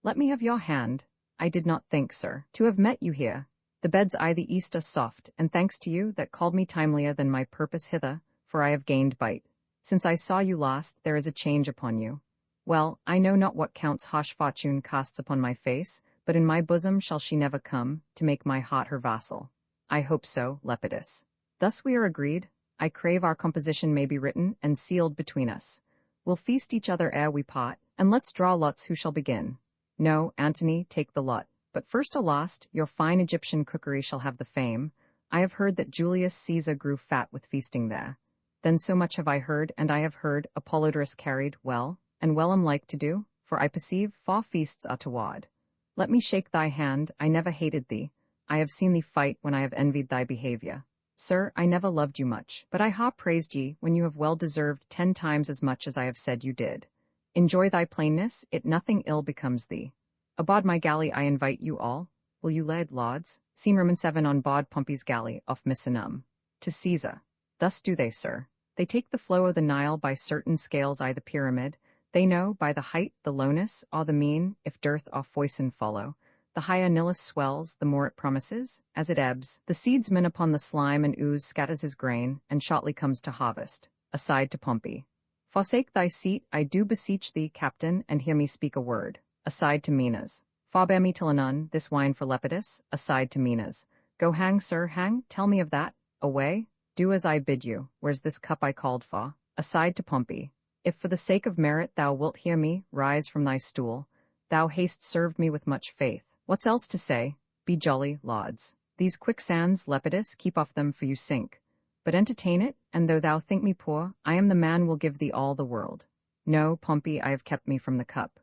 Let me have your hand. I did not think, sir, to have met you here. The bed's eye the east are soft, and thanks to you that called me timelier than my purpose hither, for I have gained bite. Since I saw you last, there is a change upon you. Well, I know not what Count's harsh fortune casts upon my face, but in my bosom shall she never come, to make my heart her vassal. I hope so, Lepidus. Thus we are agreed. I crave our composition may be written and sealed between us. We'll feast each other ere we part, and let's draw lots who shall begin. No, Antony, take the lot. But first last, your fine Egyptian cookery shall have the fame. I have heard that Julius Caesar grew fat with feasting there. Then so much have I heard, and I have heard, Apollodorus carried, well, and well am like to do, for I perceive, far feasts are toward. Let me shake thy hand, I never hated thee. I have seen thee fight when I have envied thy behavior. Sir, I never loved you much, but I ha praised ye when you have well deserved 10 times as much as I have said you did. Enjoy thy plainness, it nothing ill becomes thee. Aboard my galley I invite you all. Will you lead, lauds? Scene Roman 7 on board Pompey's galley, off Misenum. To Caesar. Thus do they, sir. They take the flow of the Nile by certain scales I the pyramid. They know, by the height, the lowness, or the mean, if dearth or foison follow. The higher Nilus swells, the more it promises. As it ebbs, the seedsman upon the slime and ooze scatters his grain, and shortly comes to harvest. Aside to Pompey. Forsake thy seat, I do beseech thee, captain, and hear me speak a word. Aside to Minas. Forbear me till anon, this wine for Lepidus. Aside to Minas. Go hang, sir, hang, tell me of that. Away. Do as I bid you. Where's this cup I called for? Aside to Pompey. If for the sake of merit thou wilt hear me, rise from thy stool. Thou hast served me with much faith. What's else to say? Be jolly, lauds. These quicksands, Lepidus, keep off them for you sink. But entertain it, and though thou think me poor, I am the man will give thee all the world. No, Pompey, I have kept me from the cup.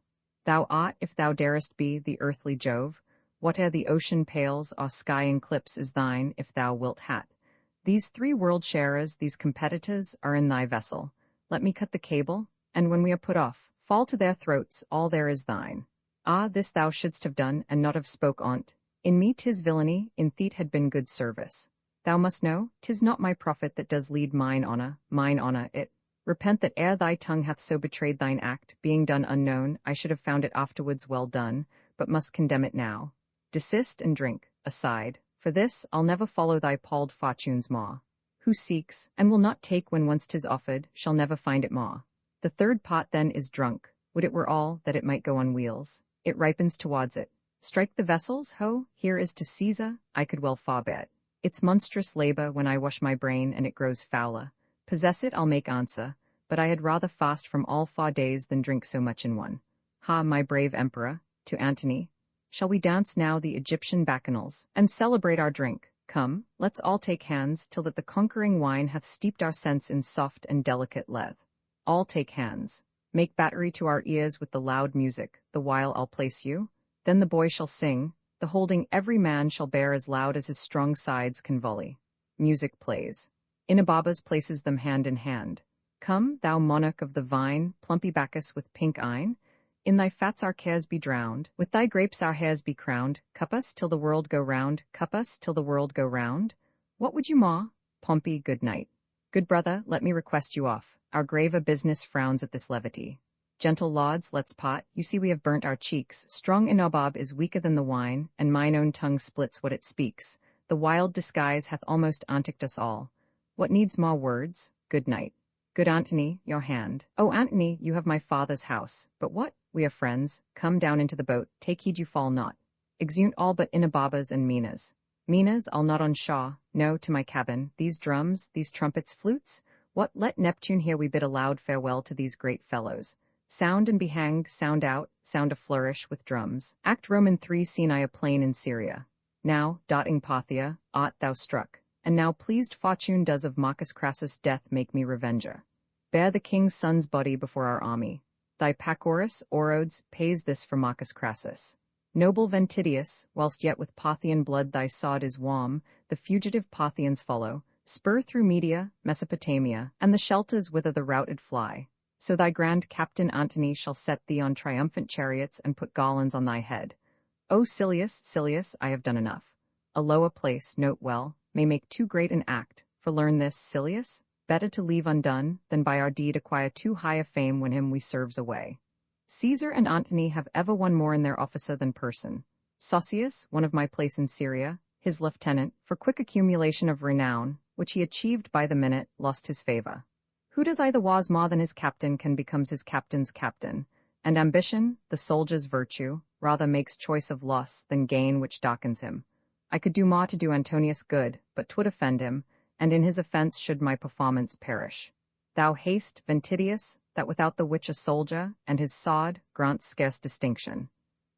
Thou art, if thou darest be, the earthly Jove. Whate'er the ocean pales or sky eclipse is thine, if thou wilt hat. These 3 world sharers, these competitors, are in thy vessel. Let me cut the cable, and when we are put off, fall to their throats, all there is thine. Ah, this thou shouldst have done, and not have spoke on't. In me 'tis villainy, in thee't had been good service. Thou must know, 'tis not my profit that does lead mine honor it. Repent that ere thy tongue hath so betrayed thine act, being done unknown, I should have found it afterwards well done, but must condemn it now. Desist and drink, aside. For this, I'll never follow thy palled fortune's maw. Who seeks, and will not take when once 'tis offered, shall never find it maw. The 3rd pot then is drunk. Would it were all, that it might go on wheels. It ripens towards it. Strike the vessels, ho, here is to Caesar, I could well forbear it. It's monstrous labor when I wash my brain and it grows fouler. Possess it, I'll make answer, but I had rather fast from all 4 days than drink so much in one. Ha, my brave emperor, to Antony. Shall we dance now the Egyptian bacchanals, and celebrate our drink? Come, let's all take hands, till that the conquering wine hath steeped our sense in soft and delicate leth. All take hands. Make battery to our ears with the loud music, the while I'll place you. Then the boy shall sing, the holding every man shall bear as loud as his strong sides can volley. Music plays. Inababas places them hand in hand. Come, thou monarch of the vine, plumpy Bacchus with pink eyne. In thy fats our cares be drowned, with thy grapes our hairs be crowned. Cup us till the world go round, cup us till the world go round. What would you, ma? Pompey, good night. Good brother, let me request you off. Our graver business frowns at this levity. Gentle lauds, let's pot. You see we have burnt our cheeks. Strong Inobob is weaker than the wine, and mine own tongue splits what it speaks. The wild disguise hath almost anticked us all. What needs more words? Good night. Good Antony, your hand. Oh, Antony, you have my father's house. But what? We are friends. Come down into the boat. Take heed you fall not. Exeunt all but Inababas and Minas. Minas, I'll not on Shaw. No, to my cabin. These drums, these trumpets, flutes. What? Let Neptune hear we bid a loud farewell to these great fellows. Sound and be hanged, sound out, sound a flourish with drums. Act Roman 3 Scene I a plain in Syria. Now, dotting Parthia, art thou struck, and now pleased fortune does of Marcus Crassus' death make me revenger. Bear the king's son's body before our army. Thy Pacorus, Orodes, pays this for Marcus Crassus. Noble Ventidius, whilst yet with Parthian blood thy sword is warm, the fugitive Parthians follow, spur through Media, Mesopotamia, and the shelters whither the routed fly. So thy grand captain Antony shall set thee on triumphant chariots and put garlands on thy head. O Silius, Silius, I have done enough. A lower place, note well, may make too great an act, for learn this, Silius, better to leave undone, than by our deed acquire too high a fame when him we serves away. Caesar and Antony have ever one more in their officer than person. Sosius, one of my place in Syria, his lieutenant, for quick accumulation of renown, which he achieved by the minute, lost his favor. Who does either was more than his captain can becomes his captain's captain, and ambition, the soldier's virtue, rather makes choice of loss than gain which darkens him. I could do more to do Antonius good, but 'twould offend him, and in his offense should my performance perish. Thou haste, Ventidius, that without the which a soldier, and his sword, grants scarce distinction.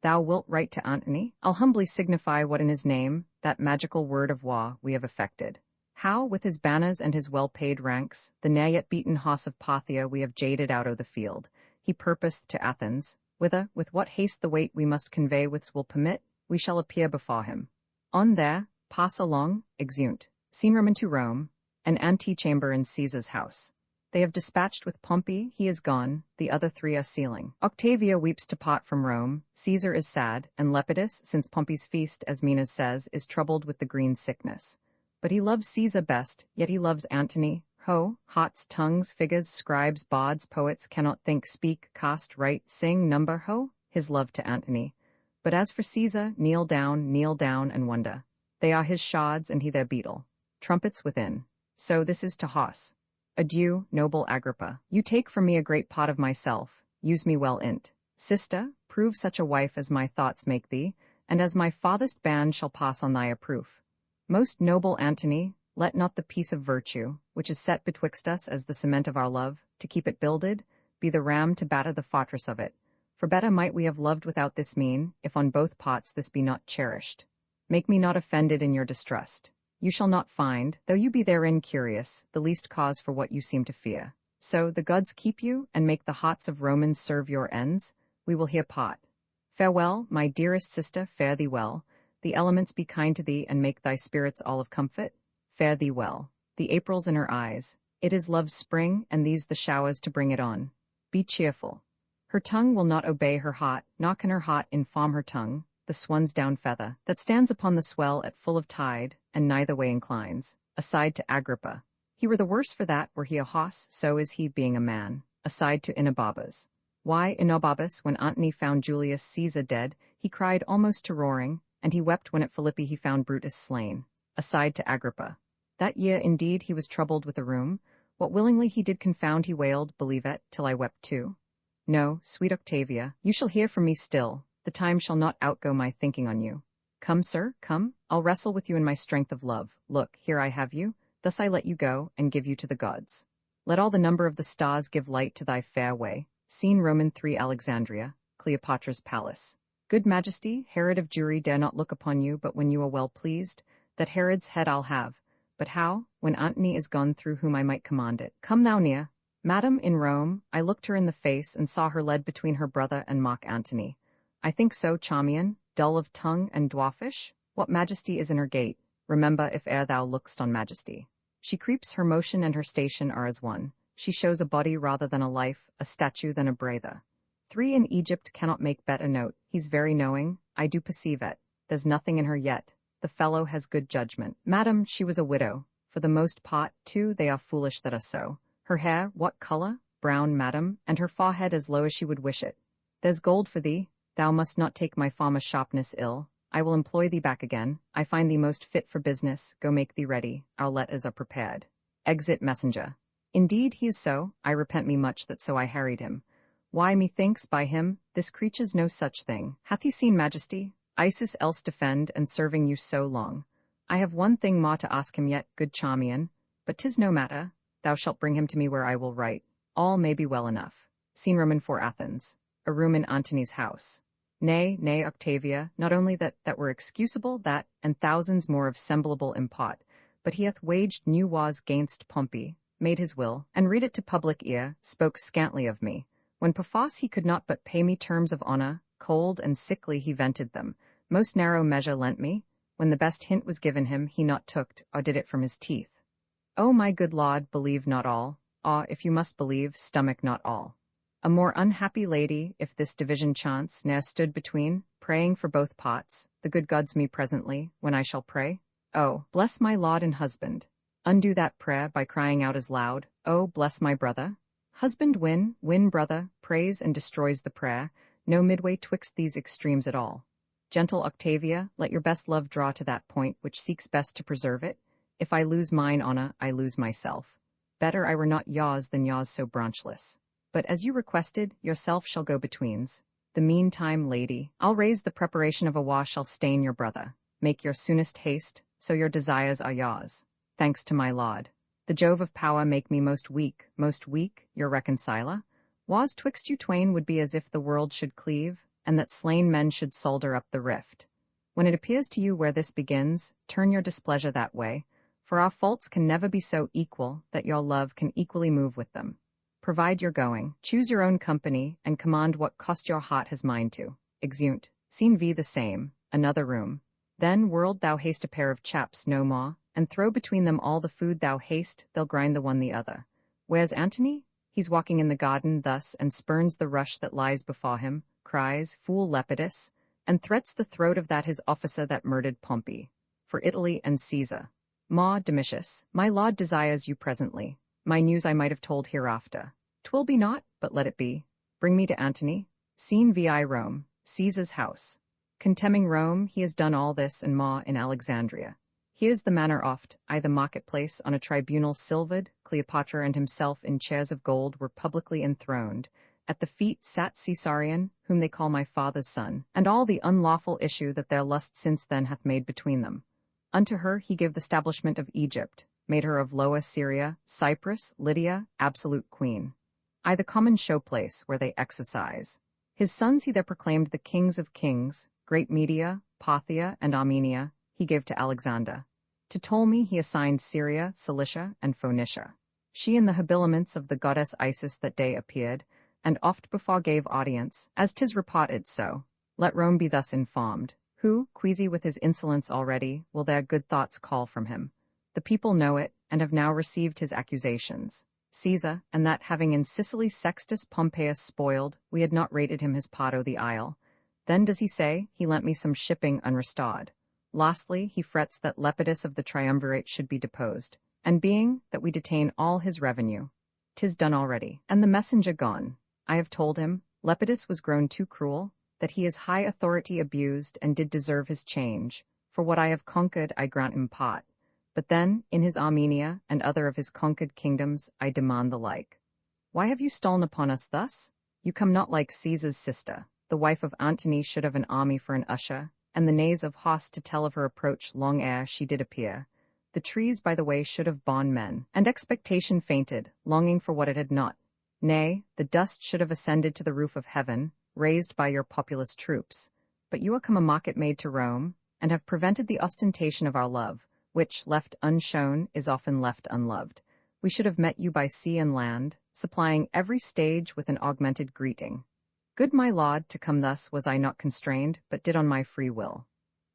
Thou wilt write to Antony, I'll humbly signify what in his name, that magical word of war, we have effected. How, with his banners and his well-paid ranks, the ne'er yet beaten horse of Parthia we have jaded out o' the field, he purposed to Athens, whither, with what haste the weight we must convey which will permit, we shall appear before him. On there, pass along, exeunt, scene Roman to Rome, an antechamber in Caesar's house. They have dispatched with Pompey, he is gone, the other three are sealing. Octavia weeps to part from Rome, Caesar is sad, and Lepidus, since Pompey's feast, as Minas says, is troubled with the green sickness. But he loves Caesar best, yet he loves Antony. Ho, hots, tongues, figures, scribes, bawds, poets cannot think, speak, cast, write, sing, number, ho, his love to Antony. But as for Caesar, kneel down, and wonder. They are his shards, and he their beetle. Trumpets within. So this is to Hos. Adieu, noble Agrippa. You take from me a great part of myself. Use me well in't. Sister, prove such a wife as my thoughts make thee, and as my farthest band shall pass on thy approof. Most noble Antony, let not the piece of virtue, which is set betwixt us as the cement of our love, to keep it builded, be the ram to batter the fortress of it. For better might we have loved without this mean, if on both parts this be not cherished. Make me not offended in your distrust. You shall not find, though you be therein curious, the least cause for what you seem to fear. So the gods keep you, and make the hots of Romans serve your ends. We will here part. Farewell, my dearest sister, fare thee well. The elements be kind to thee, and make thy spirits all of comfort. Fare thee well. The April's in her eyes. It is love's spring, and these the showers to bring it on. Be cheerful. Her tongue will not obey her heart, nor can her heart inform her tongue, the swan's down feather, that stands upon the swell at full of tide, and neither way inclines. Aside to Agrippa. He were the worse for that, were he a hoss, so is he being a man. Aside to Inobabus. Why, Inobabus, when Antony found Julius Caesar dead, he cried almost to roaring, and he wept when at Philippi he found Brutus slain. Aside to Agrippa. That year indeed he was troubled with a rheum. What willingly he did confound he wailed, believe it, till I wept too. No, sweet Octavia, you shall hear from me still. The time shall not outgo my thinking on you. Come, sir, come, I'll wrestle with you in my strength of love. Look, here I have you. Thus I let you go, and give you to the gods. Let all the number of the stars give light to thy fair way. Scene Roman 3 Alexandria, Cleopatra's palace. Good Majesty, Herod of Jury dare not look upon you, but when you are well pleased, that Herod's head I'll have. But how, when Antony is gone through whom I might command it? Come thou near. Madam, in Rome, I looked her in the face, and saw her led between her brother and mock Antony. I think so, Charmian, dull of tongue and dwarfish? What majesty is in her gait? Remember, if e'er thou look'st on majesty. She creeps, her motion and her station are as one. She shows a body rather than a life, a statue than a breather. 3 in Egypt cannot make better note. He's very knowing, I do perceive it. There's nothing in her yet. The fellow has good judgment. Madam, she was a widow. For the most part, too, they are foolish that are so. Her hair, what colour? Brown, madam, and her forehead as low as she would wish it. There's gold for thee. Thou must not take my former sharpness ill. I will employ thee back again. I find thee most fit for business. Go make thee ready. Our letters are prepared. Exit messenger. Indeed, he is so. I repent me much that so I harried him. Why, methinks, by him, this creature's no such thing. Hath he seen majesty? Isis else defend, and serving you so long. I have one thing more to ask him yet, good Charmian, but 'tis no matter. Thou shalt bring him to me where I will write. All may be well enough. Scene room in 4 Athens. A room in Antony's house. Nay, nay, Octavia, not only that were excusable, that, and thousands more of semblable impot, but he hath waged new wars gainst Pompey, made his will, and read it to public ear, spoke scantly of me. When perforce he could not but pay me terms of honour, cold and sickly he vented them, most narrow measure lent me, when the best hint was given him, he not tooked, or did it from his teeth. O my good lord, believe not all, or, if you must believe, stomach not all. A more unhappy lady, if this division chance, ne'er stood between, praying for both parts, the good gods me presently, when I shall pray. Oh, bless my lord and husband. Undo that prayer by crying out as loud, oh, bless my brother. Husband win brother, praise and destroys the prayer, no midway twixt these extremes at all. Gentle Octavia, let your best love draw to that point which seeks best to preserve it. If I lose mine honour, I lose myself. Better I were not yours than yours so branchless. But as you requested, yourself shall go betweens. The meantime, lady, I'll raise the preparation of a wash shall stain your brother. Make your soonest haste, so your desires are yours. Thanks to my lord. The Jove of power make me most weak, your reconciler. Wars twixt you twain would be as if the world should cleave, and that slain men should solder up the rift. When it appears to you where this begins, turn your displeasure that way, for our faults can never be so equal that your love can equally move with them. Provide your going, choose your own company, and command what cost your heart has mind to. Exeunt. Scene V the same, another room. Then world thou haste a pair of chaps no more, and throw between them all the food thou haste, they'll grind the one the other. Where's Antony? He's walking in the garden thus, and spurns the rush that lies before him, cries, fool Lepidus, and threats the throat of that his officer that murdered Pompey. For Italy and Caesar. Ma Domitius, my lord desires you presently. My news I might have told hereafter. 'Twill be naught, but let it be. Bring me to Antony. Scene vi Rome, Caesar's house. Contemning Rome, he has done all this and more in Alexandria. Here's the manner oft, the marketplace on a tribunal silvered, Cleopatra and himself in chairs of gold were publicly enthroned. At the feet sat Caesarion, whom they call my father's son, and all the unlawful issue that their lust since then hath made between them. Unto her he gave the stablishment of Egypt, made her of Loa Syria, Cyprus, Lydia, absolute queen. The common showplace where they exercise. His sons he there proclaimed the kings of kings, great Media, Parthia, and Armenia, he gave to Alexander. To Ptolemy he assigned Syria, Cilicia, and Phoenicia. She in the habiliments of the goddess Isis that day appeared, and oft before gave audience, as 'tis reported so. Let Rome be thus informed. Who, queasy with his insolence already, will their good thoughts call from him? The people know it, and have now received his accusations. Caesar, and that having in Sicily Sextus Pompeius spoiled, we had not rated him his part o' the isle. Then does he say, he lent me some shipping unrestored. Lastly, he frets that Lepidus of the triumvirate should be deposed, and being that we detain all his revenue. 'Tis done already, and the messenger gone. I have told him, Lepidus was grown too cruel, that he his high authority abused and did deserve his change. For what I have conquered I grant him part. But then, in his Armenia, and other of his conquered kingdoms, I demand the like. Why have you stolen upon us thus? You come not like Caesar's sister. The wife of Antony should have an army for an usher, and the nays of host to tell of her approach long ere she did appear. The trees by the way should have borne men, and expectation fainted, longing for what it had not. Nay, the dust should have ascended to the roof of heaven, raised by your populous troops. But you are come a market maid to Rome, and have prevented the ostentation of our love, which, left unshown, is often left unloved. We should have met you by sea and land, supplying every stage with an augmented greeting. Good my lord, to come thus was I not constrained, but did on my free will.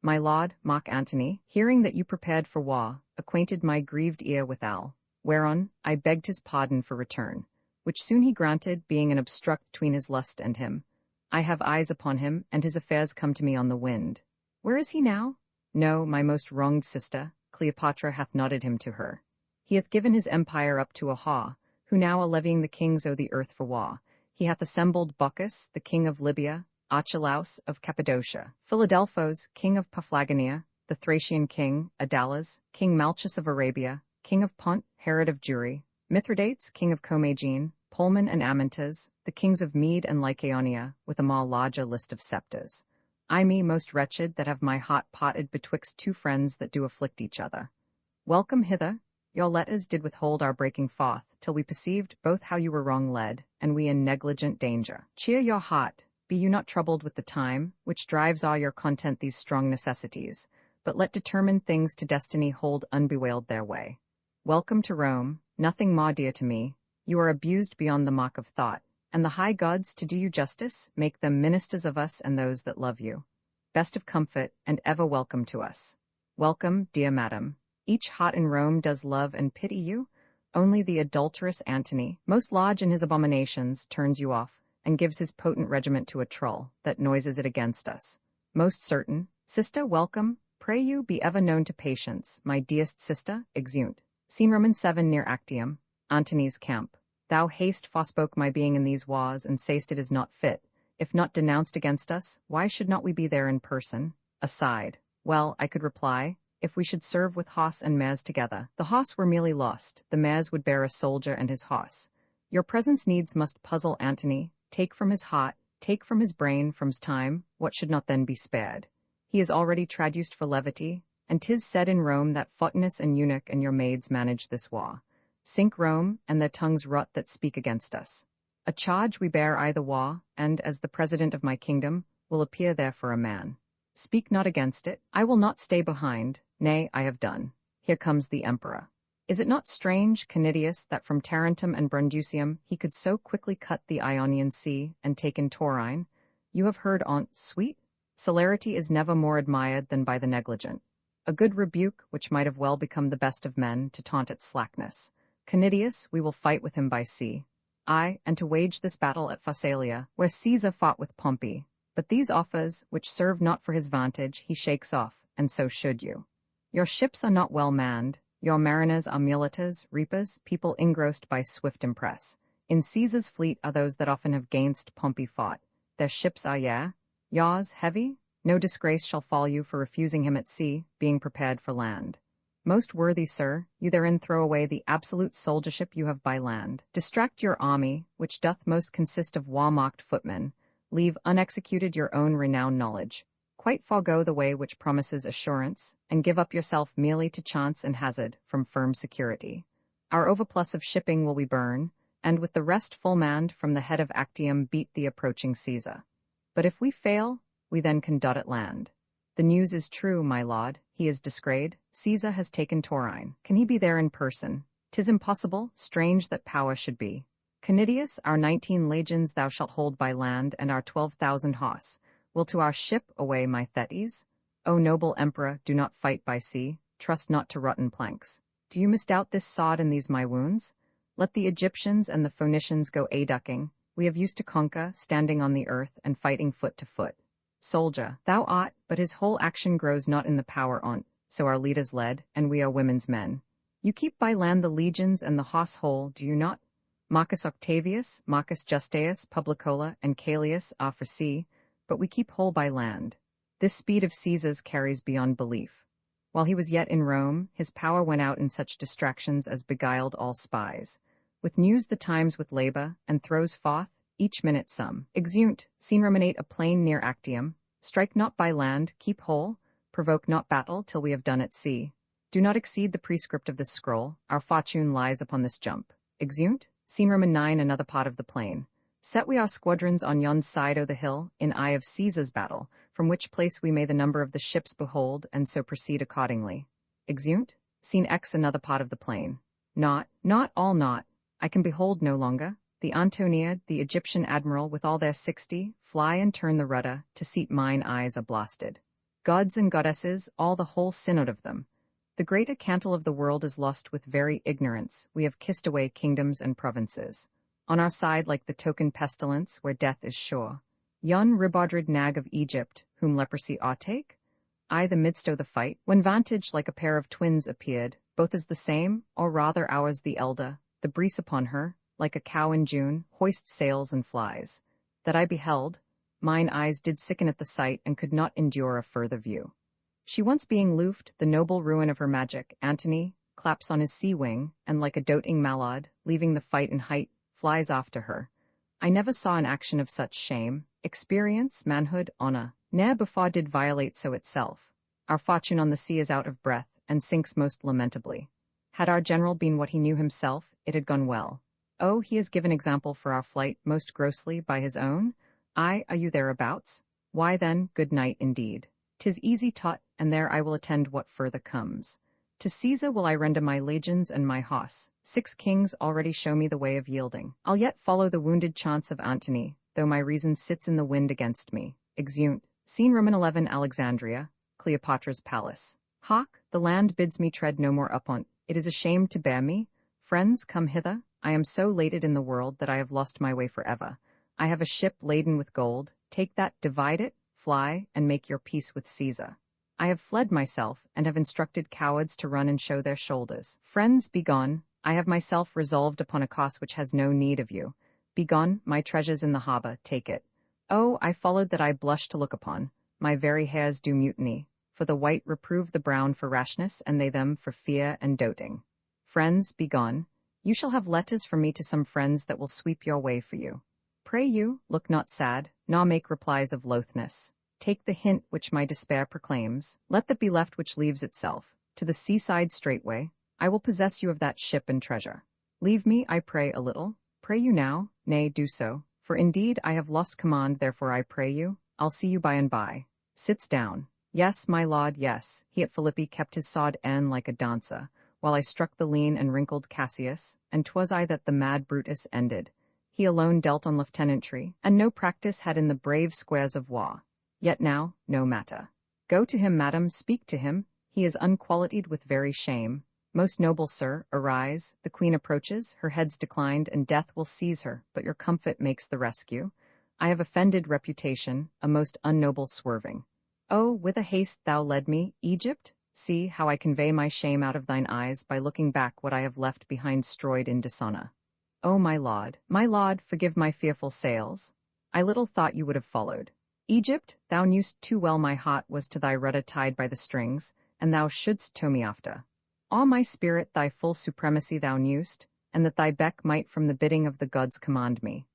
My lord, Mark Antony, hearing that you prepared for war, acquainted my grieved ear withal, whereon I begged his pardon for return, which soon he granted, being an obstruct between his lust and him. I have eyes upon him, and his affairs come to me on the wind. Where is he now? No, my most wronged sister, Cleopatra hath nodded him to her. He hath given his empire up to a haw, who now are levying the kings o' the earth for war. He hath assembled Bocchus, the king of Libya, Archelaus of Cappadocia, Philadelphos, king of Paphlagonia, the Thracian king, Adalas, king Malchus of Arabia, king of Punt, Herod of Juri, Mithridates, king of Commagene, Polman and Amintas, the kings of Mede and Lycaonia, with a more larger list of sceptres. I me most wretched that have my heart potted betwixt two friends that do afflict each other. Welcome hither. Your letters did withhold our breaking forth, till we perceived both how you were wrong led, and we in negligent danger. Cheer your heart, be you not troubled with the time, which drives all your content these strong necessities, but let determined things to destiny hold unbewailed their way. Welcome to Rome, nothing more dear to me, you are abused beyond the mark of thought, and the high gods, to do you justice, make them ministers of us and those that love you. Best of comfort, and ever welcome to us. Welcome, dear madam. Each heart in Rome does love and pity you. Only the adulterous Antony, most large in his abominations, turns you off, and gives his potent regiment to a troll, that noises it against us. Most certain, sister, welcome, pray you be ever known to patience, my dearest sister, exeunt. Scene Roman 7 near Actium, Antony's camp. Thou hast forspoke my being in these wars, and say'st it is not fit. If not denounced against us, why should not we be there in person? Aside. Well, I could reply, if we should serve with hoss and mares together. The hoss were merely lost, the mares would bear a soldier and his hoss. Your presence needs must puzzle Antony, take from his heart, take from his brain, from's time, what should not then be spared. He is already traduced for levity, and 'tis said in Rome that Photinus and Eunuch and your maids manage this war. Sink Rome, and their tongues rot that speak against us. A charge we bear I the war, and, as the president of my kingdom, will appear there for a man. Speak not against it, I will not stay behind, nay, I have done. Here comes the emperor. Is it not strange, Canidius, that from Tarentum and Brundusium he could so quickly cut the Ionian Sea and take in Taurine? You have heard on't, sweet? Celerity is never more admired than by the negligent. A good rebuke, which might have well become the best of men, to taunt its slackness. Canidius, we will fight with him by sea. Aye, and to wage this battle at Pharsalia, where Caesar fought with Pompey. But these offers, which serve not for his vantage, he shakes off, and so should you. Your ships are not well manned, your mariners are muletas, reapers, people engrossed by swift impress. In Caesar's fleet are those that often have gainst Pompey fought. Their ships are yours heavy? No disgrace shall fall you for refusing him at sea, being prepared for land. Most worthy sir, you therein throw away the absolute soldiership you have by land. Distract your army, which doth most consist of war-marked footmen. Leave unexecuted your own renowned knowledge. Quite forego the way which promises assurance, and give up yourself merely to chance and hazard, from firm security. Our overplus of shipping will we burn, and with the rest full manned from the head of Actium beat the approaching Caesar. But if we fail, we then can dot at land. The news is true, my lord, he is disgrayed, Caesar has taken Taurine. Can he be there in person? 'Tis impossible, strange that power should be. Canidius, our 19 legions thou shalt hold by land, and our 12,000 horse. Will to our ship away, my Thetis? O noble emperor, do not fight by sea, trust not to rotten planks. Do you misdoubt this sword and these my wounds? Let the Egyptians and the Phoenicians go a-ducking, we have used to conquer, standing on the earth, and fighting foot to foot. Soldier, thou art, but his whole action grows not in the power on't, so our leaders led, and we are women's men. You keep by land the legions and the horse whole, do you not? Marcus Octavius, Marcus Justius, Publicola, and Caelius are for sea, but we keep whole by land. This speed of Caesar's carries beyond belief. While he was yet in Rome, his power went out in such distractions as beguiled all spies. With news the times with labor, and throws forth, each minute some. Exeunt, scene ruminate a plain near Actium. Strike not by land, keep whole, provoke not battle till we have done at sea. Do not exceed the prescript of this scroll, our fortune lies upon this jump. Exeunt, scene Roman 9 another part of the plain. Set we our squadrons on yon side o' the hill, in eye of Caesar's battle, from which place we may the number of the ships behold, and so proceed accordingly. Exeunt, scene X another part of the plain. Not all not, I can behold no longer. The Antoniad, the Egyptian admiral with all their 60, fly and turn the rudder, to seat mine eyes are blasted. Gods and goddesses, all the whole synod of them. The great acantle of the world is lost with very ignorance, we have kissed away kingdoms and provinces. On our side like the token pestilence, where death is sure. Yon ribaldred nag of Egypt, whom leprosy o'ertake? I the midst o' the fight, when vantage like a pair of twins appeared, both as the same, or rather ours the elder, the breeze upon her, like a cow in June, hoists sails and flies. That I beheld, mine eyes did sicken at the sight, and could not endure a further view. She once being loofed, the noble ruin of her magic, Antony, claps on his sea wing, and like a doting mallard, leaving the fight in height, flies after her. I never saw an action of such shame, experience, manhood, honor, ne'er before did violate so itself. Our fortune on the sea is out of breath, and sinks most lamentably. Had our general been what he knew himself, it had gone well. Oh, he has given example for our flight most grossly by his own? Ay, are you thereabouts? Why then, good night indeed. 'Tis easy taught, and there I will attend what further comes. To Caesar will I render my legions and my hoss. 6 kings already show me the way of yielding. I'll yet follow the wounded chance of Antony, though my reason sits in the wind against me. Exeunt. Scene Roman 11 Alexandria, Cleopatra's palace. Hark, the land bids me tread no more upon't. It is a shame to bear me. Friends, come hither. I am so lated in the world that I have lost my way forever. I have a ship laden with gold. Take that, divide it, fly, and make your peace with Caesar. I have fled myself, and have instructed cowards to run and show their shoulders. Friends, be gone. I have myself resolved upon a cause which has no need of you. Be gone, my treasures in the harbour, take it. Oh, I followed that I blush to look upon. My very hairs do mutiny. For the white reprove the brown for rashness, and they them for fear and doting. Friends, be gone. You shall have letters from me to some friends that will sweep your way for you. Pray you, look not sad, nor make replies of loathness. Take the hint which my despair proclaims. Let that be left which leaves itself. To the seaside straightway. I will possess you of that ship and treasure. Leave me, I pray, a little. Pray you now? Nay, do so. For indeed I have lost command, therefore I pray you. I'll see you by and by. Sits down. Yes, my lord, yes. He at Philippi kept his sod end like a dancer, while I struck the lean and wrinkled Cassius, and 'twas I that the mad Brutus ended. He alone dealt on lieutenantry, and no practice had in the brave squares of war. Yet now, no matter. Go to him, madam, speak to him. He is unqualitied with very shame. Most noble sir, arise. The queen approaches, her head's declined, and death will seize her, but your comfort makes the rescue. I have offended reputation, a most unnoble swerving. Oh, with a haste thou led me, Egypt? See how I convey my shame out of thine eyes by looking back what I have left behind stroyed in dishonor. Oh, my lord, forgive my fearful sails. I little thought you would have followed. Egypt, thou knewst too well my heart was to thy rudder tied by the strings, and thou shouldst tow me after. All my spirit thy full supremacy thou knewst, and that thy beck might from the bidding of the gods command me.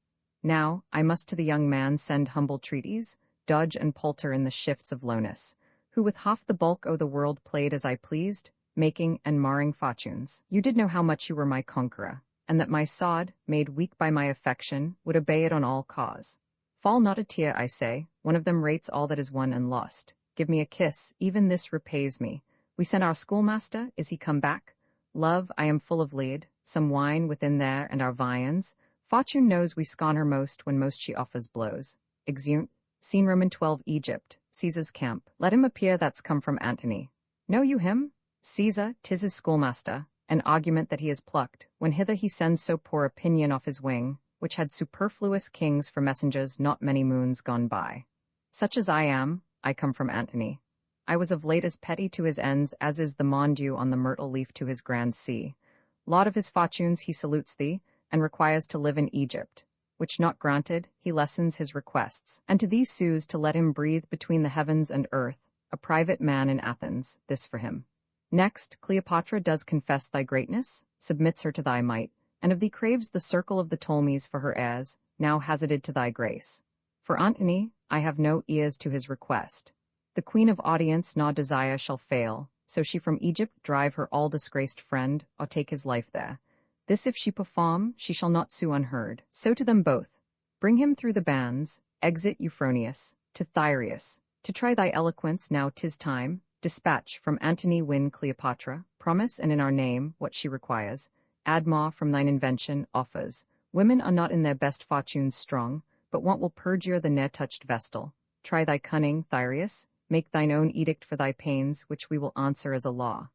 Now, I must to the young man send humble treaties, dodge and palter in the shifts of lowness, who with half the bulk o' the world played as I pleased, making and marring fortunes. You did know how much you were my conqueror, and that my sod, made weak by my affection, would obey it on all cause. Fall not a tear, I say, one of them rates all that is won and lost. Give me a kiss, even this repays me. We sent our schoolmaster, is he come back? Love, I am full of lead, some wine within there and our viands. Fortune knows we scorn her most when most she offers blows. Exeunt. Scene Roman 12 Egypt, Caesar's camp. Let him appear that's come from Antony. Know you him? Caesar, 'tis his schoolmaster, an argument that he has plucked, when hither he sends so poor a pinion off his wing, which had superfluous kings for messengers not many moons gone by. Such as I am, I come from Antony. I was of late as petty to his ends as is the mondew on the myrtle leaf to his grand sea. Laud of his fortunes he salutes thee, and requires to live in Egypt, which not granted, he lessens his requests, and to thee sues to let him breathe between the heavens and earth, a private man in Athens, this for him. Next, Cleopatra does confess thy greatness, submits her to thy might, and of thee craves the circle of the Ptolemies for her heirs, now hazarded to thy grace. For Antony, I have no ears to his request. The queen of audience nor desire shall fail, so she from Egypt drive her all-disgraced friend, or take his life there. This if she perform, she shall not sue unheard. So to them both. Bring him through the bands, exit Euphronius, to Thyreus. To try thy eloquence now 'tis time. Dispatch from Antony win Cleopatra, promise and in our name what she requires. Add more from thine invention, offers. Women are not in their best fortunes strong, but want will perjure the ne'er-touched vestal. Try thy cunning, Thyreus. Make thine own edict for thy pains, which we will answer as a law.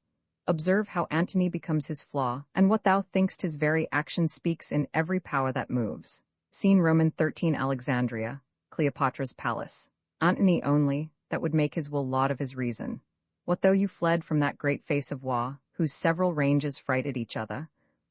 Observe how Antony becomes his flaw, and what thou thinkst his very action speaks in every power that moves. Scene Roman 13 Alexandria, Cleopatra's palace. Antony only, that would make his will laud of his reason. What though you fled from that great face of war, whose several ranges frighted each other?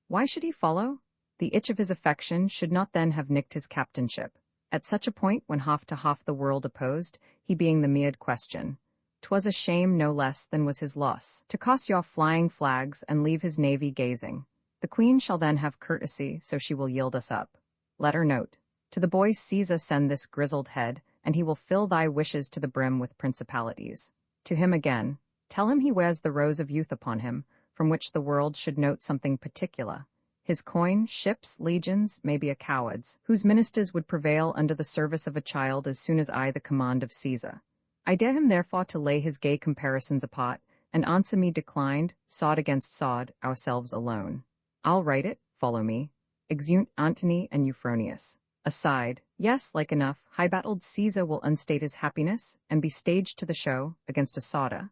Why should he follow? The itch of his affection should not then have nicked his captainship. At such a point when half to half the world opposed, he being the mead question. 'Twas a shame no less than was his loss, to cost your flying flags and leave his navy gazing. The queen shall then have courtesy, so she will yield us up. Let her note. To the boy Caesar send this grizzled head, and he will fill thy wishes to the brim with principalities. To him again, tell him he wears the rose of youth upon him, from which the world should note something particular. His coin, ships, legions, may be a coward's, whose ministers would prevail under the service of a child as soon as I the command of Caesar. I dare him therefore to lay his gay comparisons apart, and answer me declined, sod against sod, ourselves alone. I'll write it, follow me. Exeunt Antony and Euphronius. Aside, yes, like enough, high-battled Caesar will unstate his happiness, and be staged to the show, against a sodder.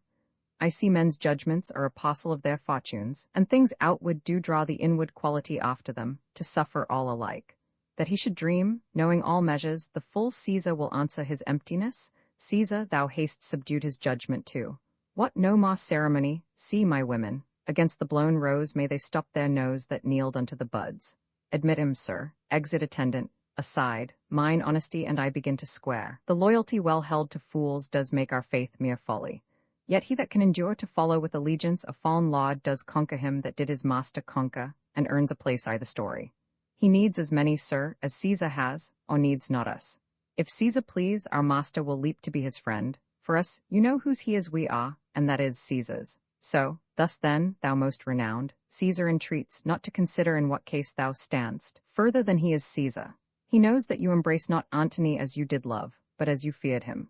I see men's judgments are apostle of their fortunes, and things outward do draw the inward quality after them, to suffer all alike. That he should dream, knowing all measures, the full Caesar will answer his emptiness. Caesar, thou hast subdued his judgment too. What no more ceremony, see my women, against the blown rose may they stop their nose that kneeled unto the buds. Admit him, sir. Exit attendant. Aside, mine honesty and I begin to square. The loyalty well held to fools does make our faith mere folly. Yet he that can endure to follow with allegiance a fallen laud does conquer him that did his master conquer, and earns a place I the story. He needs as many, sir, as Caesar has, or needs not us. If Caesar please, our master will leap to be his friend. For us, you know whose he is we are, and that is Caesar's. So, thus then, thou most renowned, Caesar entreats not to consider in what case thou standst, further than he is Caesar. He knows that you embrace not Antony as you did love, but as you feared him.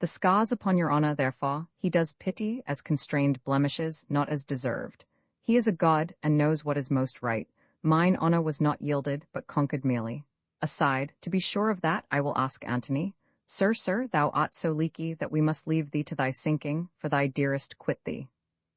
The scars upon your honor, therefore, he does pity as constrained blemishes, not as deserved. He is a god, and knows what is most right. Mine honor was not yielded, but conquered merely. Aside, to be sure of that, I will ask Antony. Sir, thou art so leaky that we must leave thee to thy sinking, for thy dearest quit thee.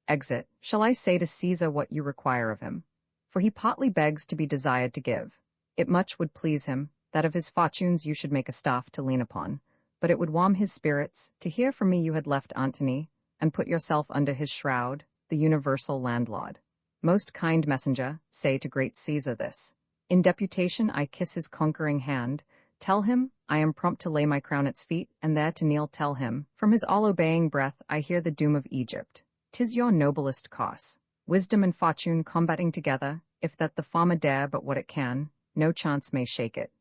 Exit. Shall I say to Caesar what you require of him? For he partly begs to be desired to give. It much would please him, that of his fortunes you should make a staff to lean upon. But it would warm his spirits, to hear from me you had left Antony, and put yourself under his shroud, the universal landlord. Most kind messenger, say to great Caesar this. In deputation I kiss his conquering hand, tell him, I am prompt to lay my crown at's feet, and there to kneel tell him, from his all-obeying breath I hear the doom of Egypt. 'Tis your noblest cause. Wisdom and fortune combating together, if that the farmer dare but what it can, no chance may shake it.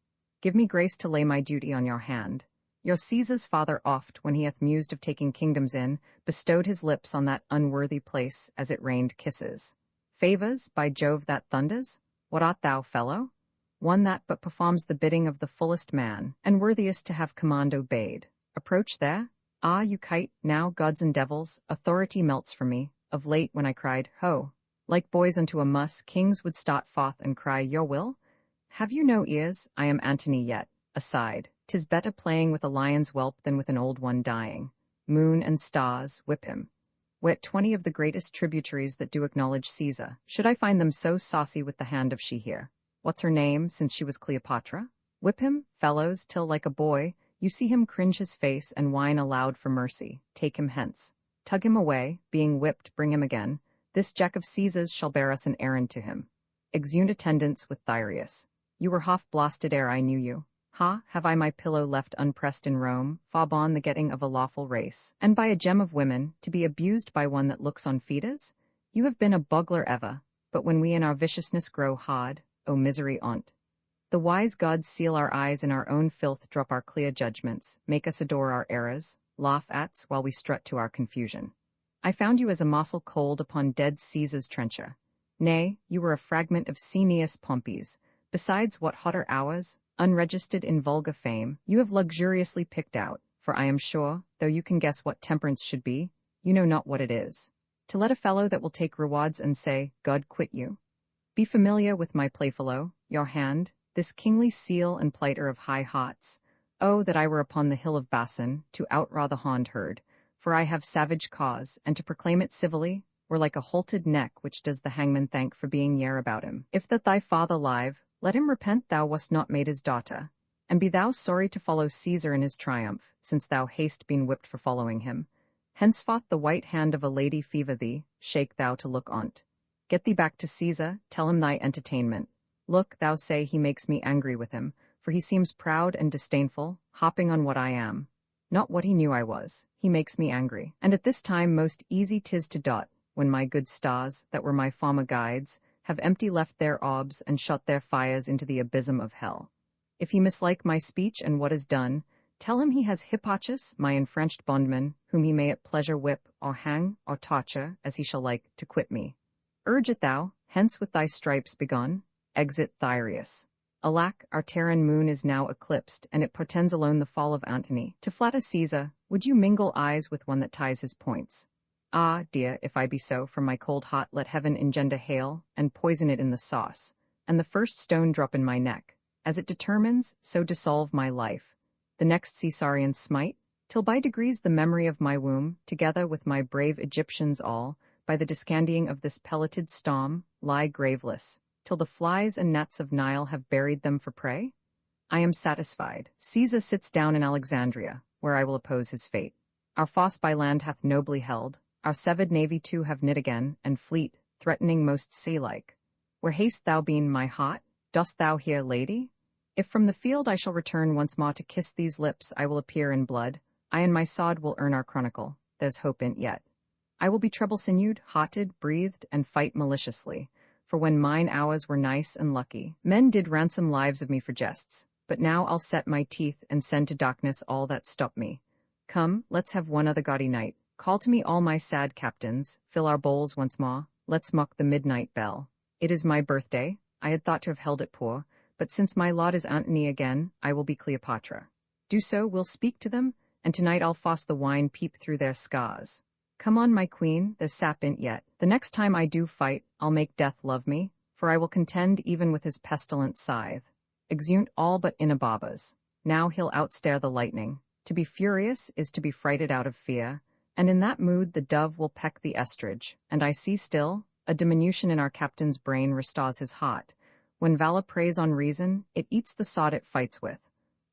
Give me grace to lay my duty on your hand. Your Caesar's father oft, when he hath mused of taking kingdoms in, bestowed his lips on that unworthy place as it rained kisses. Favors, by Jove that thunders? What art thou, fellow? One that but performs the bidding of the fullest man, and worthiest to have command obeyed. Approach there? Ah, you kite, now, gods and devils, authority melts from me. Of late when I cried, ho! Like boys unto a muss, kings would start forth and cry, your will? Have you no ears? I am Antony yet. Aside. 'Tis better playing with a lion's whelp than with an old one dying. Moon and stars, whip him. Wet 20 of the greatest tributaries that do acknowledge Caesar. Should I find them so saucy with the hand of she here? What's her name, since she was Cleopatra? Whip him, fellows, till like a boy, you see him cringe his face and whine aloud for mercy. Take him hence. Tug him away, being whipped, bring him again. This Jack of Caesar's shall bear us an errand to him. Exeunt attendants with Thyreus. You were half blasted ere I knew you. Ha, have I my pillow left unpressed in Rome, farbon the getting of a lawful race, and by a gem of women, to be abused by one that looks on feeders? You have been a bugler ever, but when we in our viciousness grow hard, O misery on't. The wise gods seal our eyes in our own filth, drop our clear judgments, make us adore our errors, laugh at's while we strut to our confusion. I found you as a morsel cold upon dead Caesar's trencher. Nay, you were a fragment of Cneus Pompey's. Besides what hotter hours, unregistered in vulgar fame, you have luxuriously picked out, for I am sure, though you can guess what temperance should be, you know not what it is. To let a fellow that will take rewards and say, God quit you. Be familiar with my playfellow, your hand, this kingly seal and plighter of high hearts. Oh, that I were upon the hill of Basan, to outraw the hound herd, for I have savage cause, and to proclaim it civilly, were like a holted neck which does the hangman thank for being yare about him. If that thy father live, let him repent thou wast not made his daughter, and be thou sorry to follow Caesar in his triumph, since thou hast been whipped for following him. Henceforth the white hand of a lady fever thee, shake thou to look on't. Get thee back to Caesar, tell him thy entertainment. Look, thou say he makes me angry with him, for he seems proud and disdainful, hopping on what I am. Not what he knew I was, he makes me angry. And at this time most easy 'tis to dot, when my good stars, that were my former guides, have empty left their orbs and shot their fires into the abysm of hell. If he mislike my speech and what is done, tell him he has Hippachus, my enfrenched bondman, whom he may at pleasure whip, or hang, or torture, as he shall like, to quit me. Urge it thou, hence with thy stripes begone. Exit Thyreus. Alack, our Terran moon is now eclipsed, and it portends alone the fall of Antony. To flatter Caesar, would you mingle eyes with one that ties his points? Ah, dear, if I be so, from my cold heart let heaven engender hail, and poison it in the sauce, and the first stone drop in my neck. As it determines, so dissolve my life. The next Caesarian smite, till by degrees the memory of my womb, together with my brave Egyptians all, by the discandying of this pelleted storm, lie graveless, till the flies and gnats of Nile have buried them for prey? I am satisfied. Caesar sits down in Alexandria, where I will oppose his fate. Our fosse by land hath nobly held, our severed navy too have knit again, and fleet, threatening most sea-like. Where hast thou been, my heart? Dost thou hear, lady? If from the field I shall return once more to kiss these lips, I will appear in blood. I and my sword will earn our chronicle. There's hope in't yet. I will be treble-sinewed, hotted, breathed, and fight maliciously. For when mine hours were nice and lucky, men did ransom lives of me for jests. But now I'll set my teeth and send to darkness all that stop me. Come, let's have one other gaudy night. Call to me all my sad captains, fill our bowls once more, let's mock the midnight bell. It is my birthday, I had thought to have held it poor, but since my lot is Antony again, I will be Cleopatra. Do so, we'll speak to them, and tonight I'll force the wine peep through their scars. Come on, my queen, there's sap in't yet. The next time I do fight, I'll make death love me, for I will contend even with his pestilent scythe. Exeunt all but Inababas. Now he'll outstare the lightning. To be furious is to be frighted out of fear, and in that mood the dove will peck the estrage, and I see still, a diminution in our captain's brain restores his heart. When valor preys on reason, it eats the sod it fights with.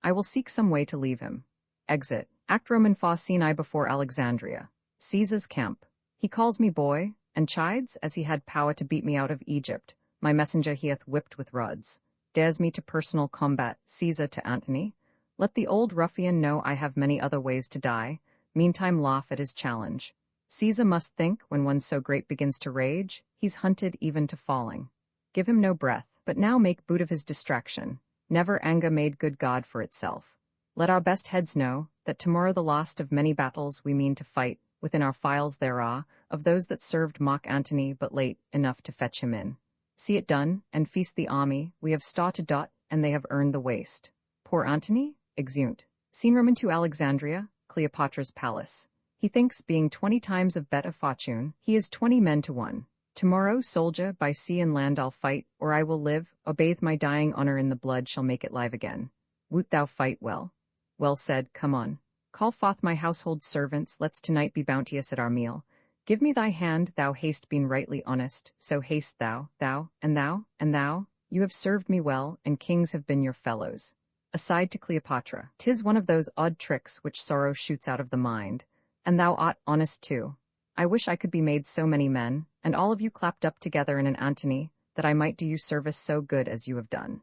I will seek some way to leave him. Exit. Act Roman Faucini before Alexandria. Caesar's camp. He calls me boy, and chides, as he had power to beat me out of Egypt. My messenger he hath whipped with rods. Dares me to personal combat, Caesar to Antony. Let the old ruffian know I have many other ways to die, meantime laugh at his challenge. Caesar must think, when one so great begins to rage, he's hunted even to falling. Give him no breath, but now make boot of his distraction. Never anger made good God for itself. Let our best heads know, that tomorrow the last of many battles we mean to fight, within our files there are, of those that served mock Antony but late enough to fetch him in. See it done, and feast the army, we have started dot, and they have earned the waste. Poor Antony? Exeunt. Scene Roman to Alexandria, Cleopatra's palace. He thinks, being 20 times of better fortune, he is 20 men to 1. Tomorrow, soldier, by sea and land I'll fight, or I will live, or bathe my dying honor in the blood shall make it live again. Woot thou fight well? Well said, come on. Call forth my household servants, let's tonight be bounteous at our meal. Give me thy hand, thou hast been rightly honest, so haste thou, and thou, you have served me well, and kings have been your fellows. Aside to Cleopatra, 'tis one of those odd tricks which sorrow shoots out of the mind, and thou art honest too. I wish I could be made so many men, and all of you clapped up together in an Antony, that I might do you service so good as you have done.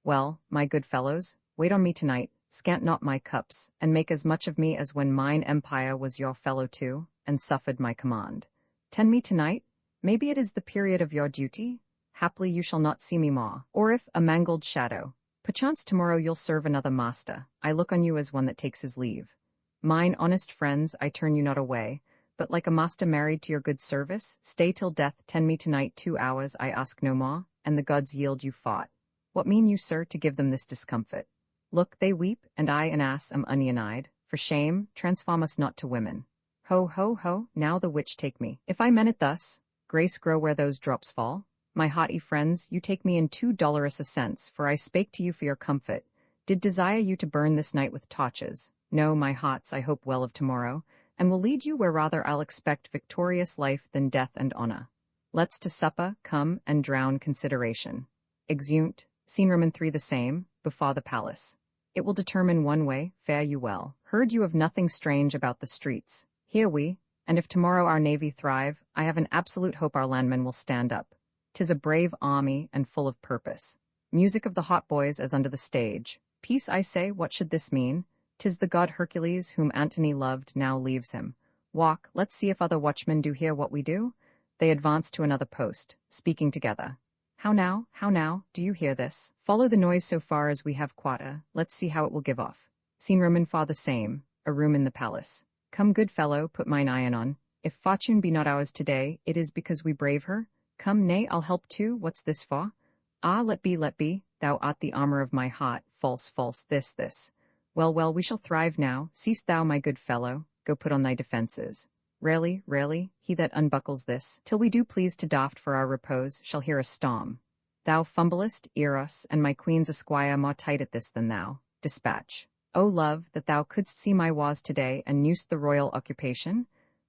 Well, my good fellows, wait on me tonight, scant not my cups, and make as much of me as when mine empire was your fellow too, and suffered my command. Tend me tonight, maybe it is the period of your duty, haply you shall not see me more, or if a mangled shadow, perchance tomorrow you'll serve another master, I look on you as one that takes his leave. Mine honest friends, I turn you not away, but like a master married to your good service, stay till death, tend me tonight 2 hours, I ask no more, and the gods yield you fought. What mean you, sir, to give them this discomfit? Look, they weep, and I, an ass, am onion-eyed. For shame, transform us not to women. Ho, ho, ho, now the witch take me. If I meant it thus, grace grow where those drops fall. My haughty friends, you take me in $2 a cents, for I spake to you for your comfort. Did desire you to burn this night with torches. No, my hearts, I hope well of tomorrow, and will lead you where rather I'll expect victorious life than death and honor. Let's to supper, come, and drown consideration. Exeunt. Scene Roman 3 the same, before the palace. It will determine one way, fare you well. Heard you of nothing strange about the streets. Here we, and if tomorrow our navy thrive, I have an absolute hope our landmen will stand up. 'Tis a brave army and full of purpose. Music of the hot boys as under the stage. Peace, I say, what should this mean? 'Tis the god Hercules, whom Antony loved, now leaves him. Walk, let's see if other watchmen do hear what we do. They advance to another post, speaking together. How now, do you hear this? Follow the noise so far as we have quota, let's see how it will give off. Scene Roman 4 the same, a room in the palace. Come, good fellow, put mine iron on. If fortune be not ours today, it is because we brave her. Come, nay, I'll help too, what's this for? Ah, let be, thou art the armor of my heart, false, this. Well, we shall thrive now, seest thou, my good fellow, go put on thy defences. Rarely, he that unbuckles this, till we do please to doft for our repose, shall hear a storm. Thou fumblest, Eros, and my queen's esquire more tight at this than thou. Dispatch. O love, that thou couldst see my wars today, and knewst the royal occupation,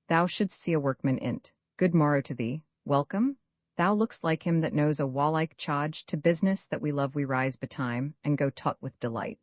thou shouldst see a workman in't. Good morrow to thee, welcome. Thou look'st like him that knows a warlike charge, to business that we love we rise betime, and go taut with delight.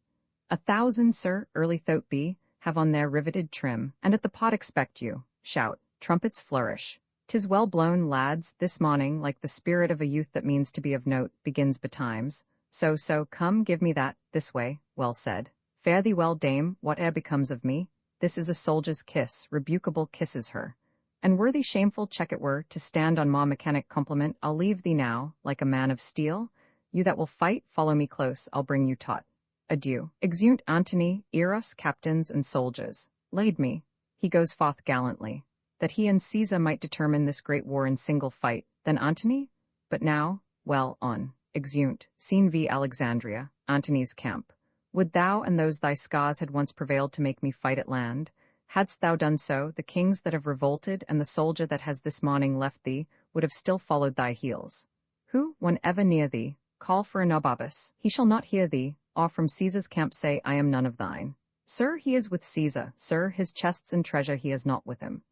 1,000, sir, early thote be, have on their riveted trim, and at the pot expect you. Shout, trumpets flourish. 'Tis well blown, lads, this morning, like the spirit of a youth that means to be of note, begins betimes. So, come, give me that, this way, well said. Fare thee well, dame, whate'er becomes of me. This is a soldier's kiss, rebukable kisses her. And worthy shameful check it were, to stand on ma mechanic compliment, I'll leave thee now, like a man of steel. You that will fight, follow me close, I'll bring you taut. Adieu. Exeunt Antony, Eros, captains, and soldiers. Laid me. He goes forth gallantly. That he and Caesar might determine this great war in single fight, then Antony? But now, well, on. Exeunt. Scene v. Alexandria, Antony's camp. Would thou and those thy scars had once prevailed to make me fight at land? Hadst thou done so, the kings that have revolted and the soldier that has this morning left thee would have still followed thy heels. Who, whenever near thee, call for Enobabus, he shall not hear thee, or from Caesar's camp say, I am none of thine. Sir, he is with Caesar, sir, his chests and treasure he has not with him.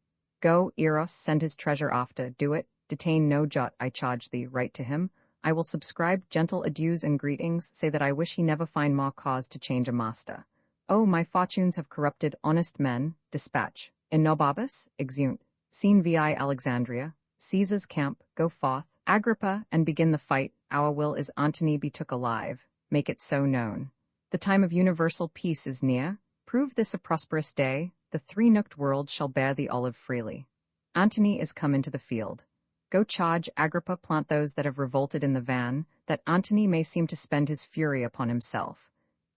Go, Eros, send his treasure after, do it, detain no jot, I charge thee, write to him. I will subscribe gentle adieus and greetings, say that I wish he never find more cause to change a master. Oh, my fortunes have corrupted honest men, dispatch. Enobabus, exeunt. Scene vi Alexandria, Caesar's camp, go forth, Agrippa, and begin the fight, our will is Antony be took alive, make it so known. The time of universal peace is near, prove this a prosperous day, the three-nooked world shall bear the olive freely. Antony is come into the field. Go charge, Agrippa, plant those that have revolted in the van, that Antony may seem to spend his fury upon himself.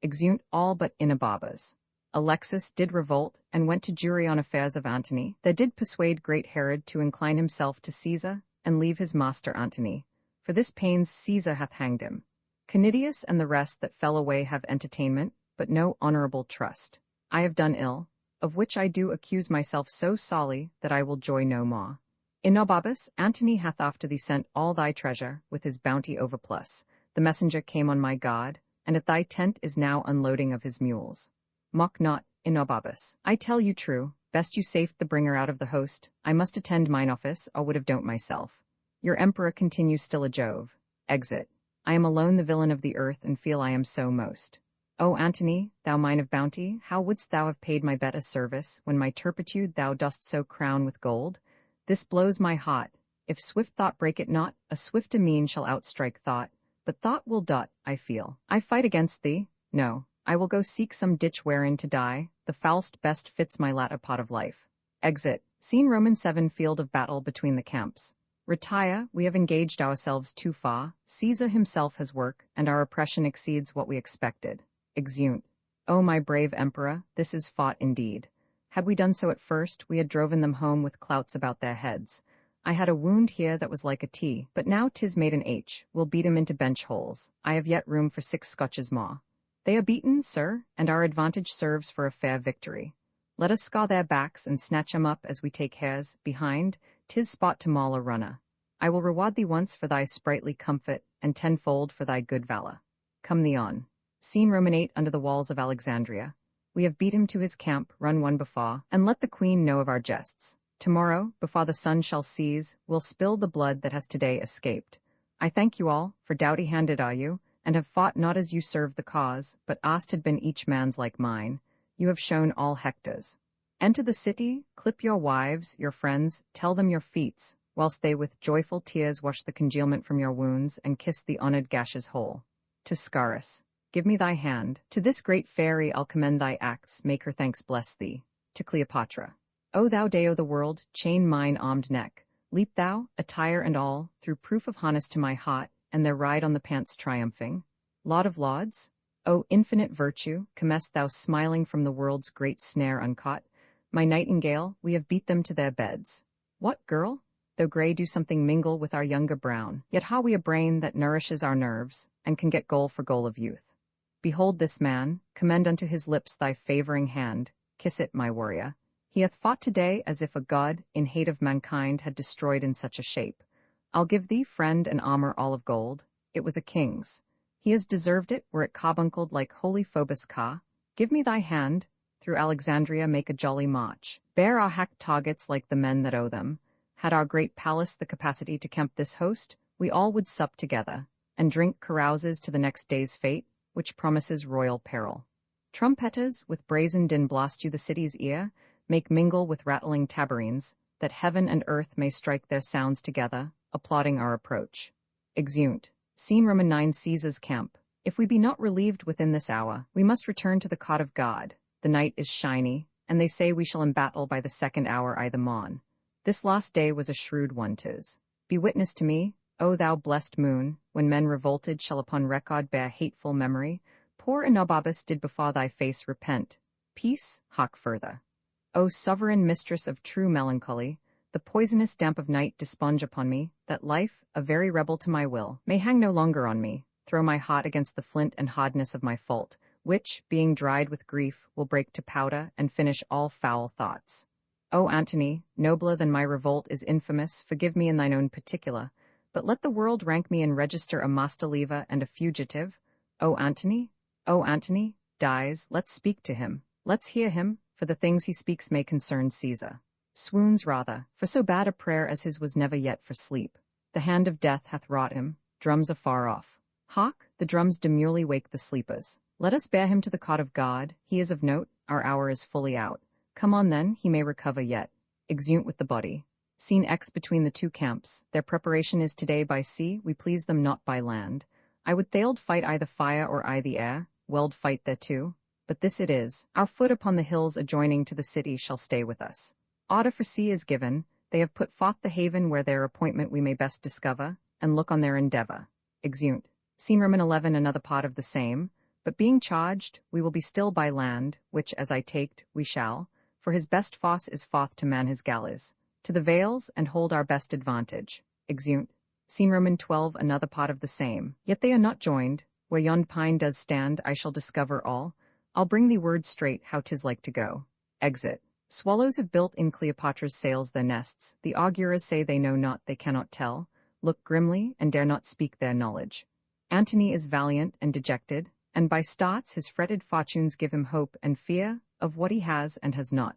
Exeunt all but Enobabus. Alexis did revolt, and went to jury on affairs of Antony, that did persuade great Herod to incline himself to Caesar, and leave his master Antony. For this pains Caesar hath hanged him. Canidius and the rest that fell away have entertainment, but no honorable trust. I have done ill, of which I do accuse myself so sorely, that I will joy no more. Enobabus, Antony hath after thee sent all thy treasure, with his bounty overplus. The messenger came on my guard, and at thy tent is now unloading of his mules. Mock not, Enobabus. I tell you true, best you safe the bringer out of the host. I must attend mine office, or would have don't myself. Your emperor continues still a Jove. Exit. I am alone the villain of the earth, and feel I am so most. O Antony, thou mine of bounty, how wouldst thou have paid my bet a service, when my turpitude thou dost so crown with gold? This blows my heart. If swift thought break it not, a swifter mean shall outstrike thought. But thought will dot, I feel. I fight against thee. No, I will go seek some ditch wherein to die. The foulest best fits my latter pot of life. Exit. Scene Roman 7 field of battle between the camps. Retire, we have engaged ourselves too far. Caesar himself has work, and our oppression exceeds what we expected. Exeunt. O my brave emperor, this is fought indeed. Had we done so at first, we had droven them home with clouts about their heads. I had a wound here that was like a T, but now 'tis made an H. We'll beat 'em into bench holes. I have yet room for 6 Scotches more. They are beaten, sir, and our advantage serves for a fair victory. Let us scour their backs and snatch 'em up as we take hares. Behind, 'tis spot to maul a runner. I will reward thee once for thy sprightly comfort, and tenfold for thy good valor. Come thee on. Scene Roman 8 under the walls of Alexandria. We have beat him to his camp, run one before, and let the queen know of our jests. Tomorrow, before the sun shall cease, we'll spill the blood that has today escaped. I thank you all, for doughty-handed are you, and have fought not as you served the cause, but asked had been each man's like mine. You have shown all Hector's. Enter the city, clip your wives, your friends, tell them your feats, whilst they with joyful tears wash the congealment from your wounds, and kiss the honoured gashes whole. To Scaurus. Give me thy hand. To this great fairy I'll commend thy acts, make her thanks bless thee. To Cleopatra. O thou day o' the world, chain mine armed neck. Leap thou, attire and all, through proof of harness to my heart, and there ride on the pants triumphing. Laud of lauds? O infinite virtue, comest thou smiling from the world's great snare uncaught. My nightingale, we have beat them to their beds. What, girl? though grey do something mingle with our younger brown, yet ha we a brain that nourishes our nerves, and can get goal for goal of youth. Behold this man, commend unto his lips thy favouring hand, kiss it, my warrior. He hath fought today as if a god, in hate of mankind, had destroyed in such a shape. I'll give thee, friend, an armour all of gold. It was a king's. He has deserved it, were it carbuncled like holy Phobos Ka. Give me thy hand, through Alexandria make a jolly march. Bear our hacked targets like the men that owe them. Had our great palace the capacity to camp this host, we all would sup together, and drink carouses to the next day's fate, which promises royal peril. Trumpeters, with brazen din blast you the city's ear, make mingle with rattling tabourines, that heaven and earth may strike their sounds together, applauding our approach. Exeunt. Scene Roman 9 Caesar's camp. If we be not relieved within this hour, we must return to the cot of God. The night is shiny, and they say we shall embattle by the second hour I the morn. This last day was a shrewd one 'tis. Be witness to me, O thou blessed moon, when men revolted shall upon record bear hateful memory. Poor Enobabus did before thy face repent. Peace, hark further. O sovereign mistress of true melancholy, the poisonous damp of night desponge upon me, that life, a very rebel to my will, may hang no longer on me, throw my heart against the flint and hardness of my fault, which, being dried with grief, will break to powder and finish all foul thoughts. O Antony, nobler than my revolt is infamous, forgive me in thine own particular, but let the world rank me in register a master leaver and a fugitive. O Antony, dies, let's speak to him, let's hear him, for the things he speaks may concern Caesar. Swoons rather, for so bad a prayer as his was never yet for sleep. The hand of death hath wrought him, drums afar off. Hark, the drums demurely wake the sleepers. Let us bear him to the cot of God, he is of note, our hour is fully out. Come on then, he may recover yet. Exeunt with the body. Scene X between the two camps, their preparation is today by sea, we please them not by land. I would they'ld fight I the fire or I the air, weld fight thereto. But this it is, our foot upon the hills adjoining to the city shall stay with us. Order for sea is given, they have put forth the haven where their appointment we may best discover, and look on their endeavour. Exeunt. Scene Roman 11 another part of the same, but being charged, we will be still by land, which, as I taked, we shall, for his best fosse is forth to man his galleys, to the vales, and hold our best advantage. Exeunt. Scene Roman 12 another part of the same, yet they are not joined, where yond pine does stand I shall discover all, I'll bring thee word straight how 'tis like to go. Exit. Swallows have built in Cleopatra's sails their nests, the augurers say they know not they cannot tell, look grimly, and dare not speak their knowledge. Antony is valiant and dejected, and by starts his fretted fortunes give him hope and fear of what he has and has not.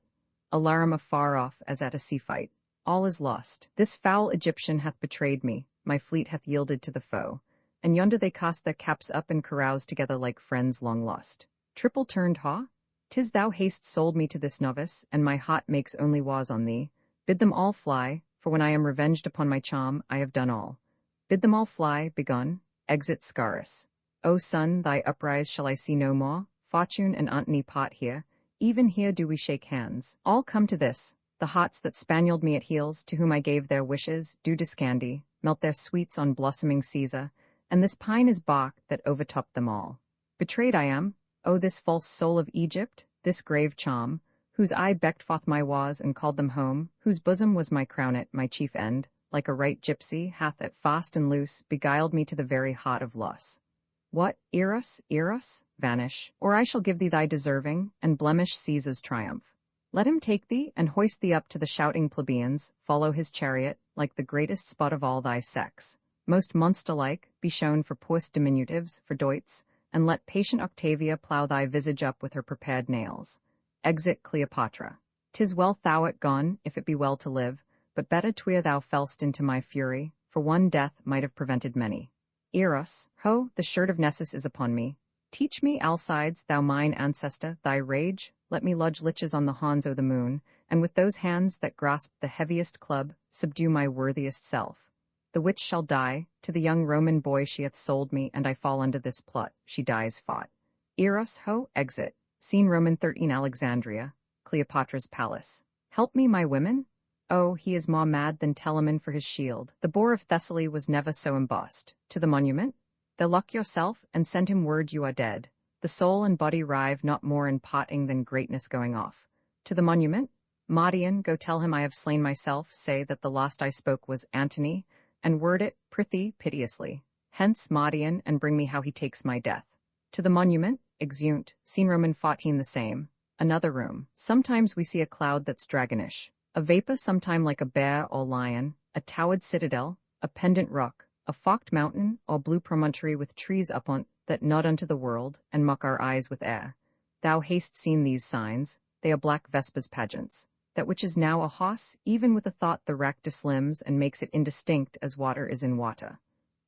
Alarum afar off as at a sea fight. All is lost. This foul Egyptian hath betrayed me, my fleet hath yielded to the foe, and yonder they cast their caps up and carouse together like friends long lost. Triple turned ha? 'Tis thou hast sold me to this novice, and my heart makes only wars on thee. Bid them all fly, for when I am revenged upon my charm, I have done all. Bid them all fly, begone. Exit Scarus. O sun, thy uprise shall I see no more. Fortune and Antony part here. Even here do we shake hands. All come to this. The hearts that spanieled me at heels, to whom I gave their wishes, do discandy, melt their sweets on blossoming Caesar, and this pine is bark that overtopped them all. Betrayed I am. O this false soul of Egypt, this grave charm, whose eye becked forth my wars and called them home, whose bosom was my crownet, my chief end, like a right gypsy, hath at fast and loose beguiled me to the very heart of loss. What, Eros, vanish, or I shall give thee thy deserving, and blemish Caesar's triumph. Let him take thee, and hoist thee up to the shouting plebeians, follow his chariot, like the greatest spot of all thy sex. Most monster-like, be shown for puss diminutives, for doits, and let patient Octavia plough thy visage up with her prepared nails. Exit Cleopatra. 'Tis well thou'rt gone, if it be well to live, but better 'twere thou fell'st into my fury, for one death might have prevented many. Eros, ho, the shirt of Nessus is upon me. Teach me, Alcides, thou mine ancestor, thy rage, let me lodge liches on the horns o' the moon, and with those hands that grasp the heaviest club, subdue my worthiest self. The witch shall die, to the young Roman boy she hath sold me, and I fall under this plot, she dies fought. Eros, ho, exit. Scene Roman 13 Alexandria, Cleopatra's palace. Help me, my women? Oh, he is more mad than Telamon for his shield. The boar of Thessaly was never so embossed. To the monument? There lock yourself, and send him word you are dead. The soul and body rive not more in parting than greatness going off. To the monument? Madian, go tell him I have slain myself, say that the last I spoke was Antony, and word it, prithee, piteously. Hence, Madian, and bring me how he takes my death. To the monument, exeunt, scene Roman 14 the same. Another room. Sometimes we see a cloud that's dragonish, a vapor sometime like a bear or lion, a towered citadel, a pendant rock, a forked mountain, or blue promontory with trees upon that nod unto the world, and mock our eyes with air. Thou hast seen these signs, they are black Vesper's pageants. That which is now a hoss, even with a thought the rack dislimbs and makes it indistinct as water is in water.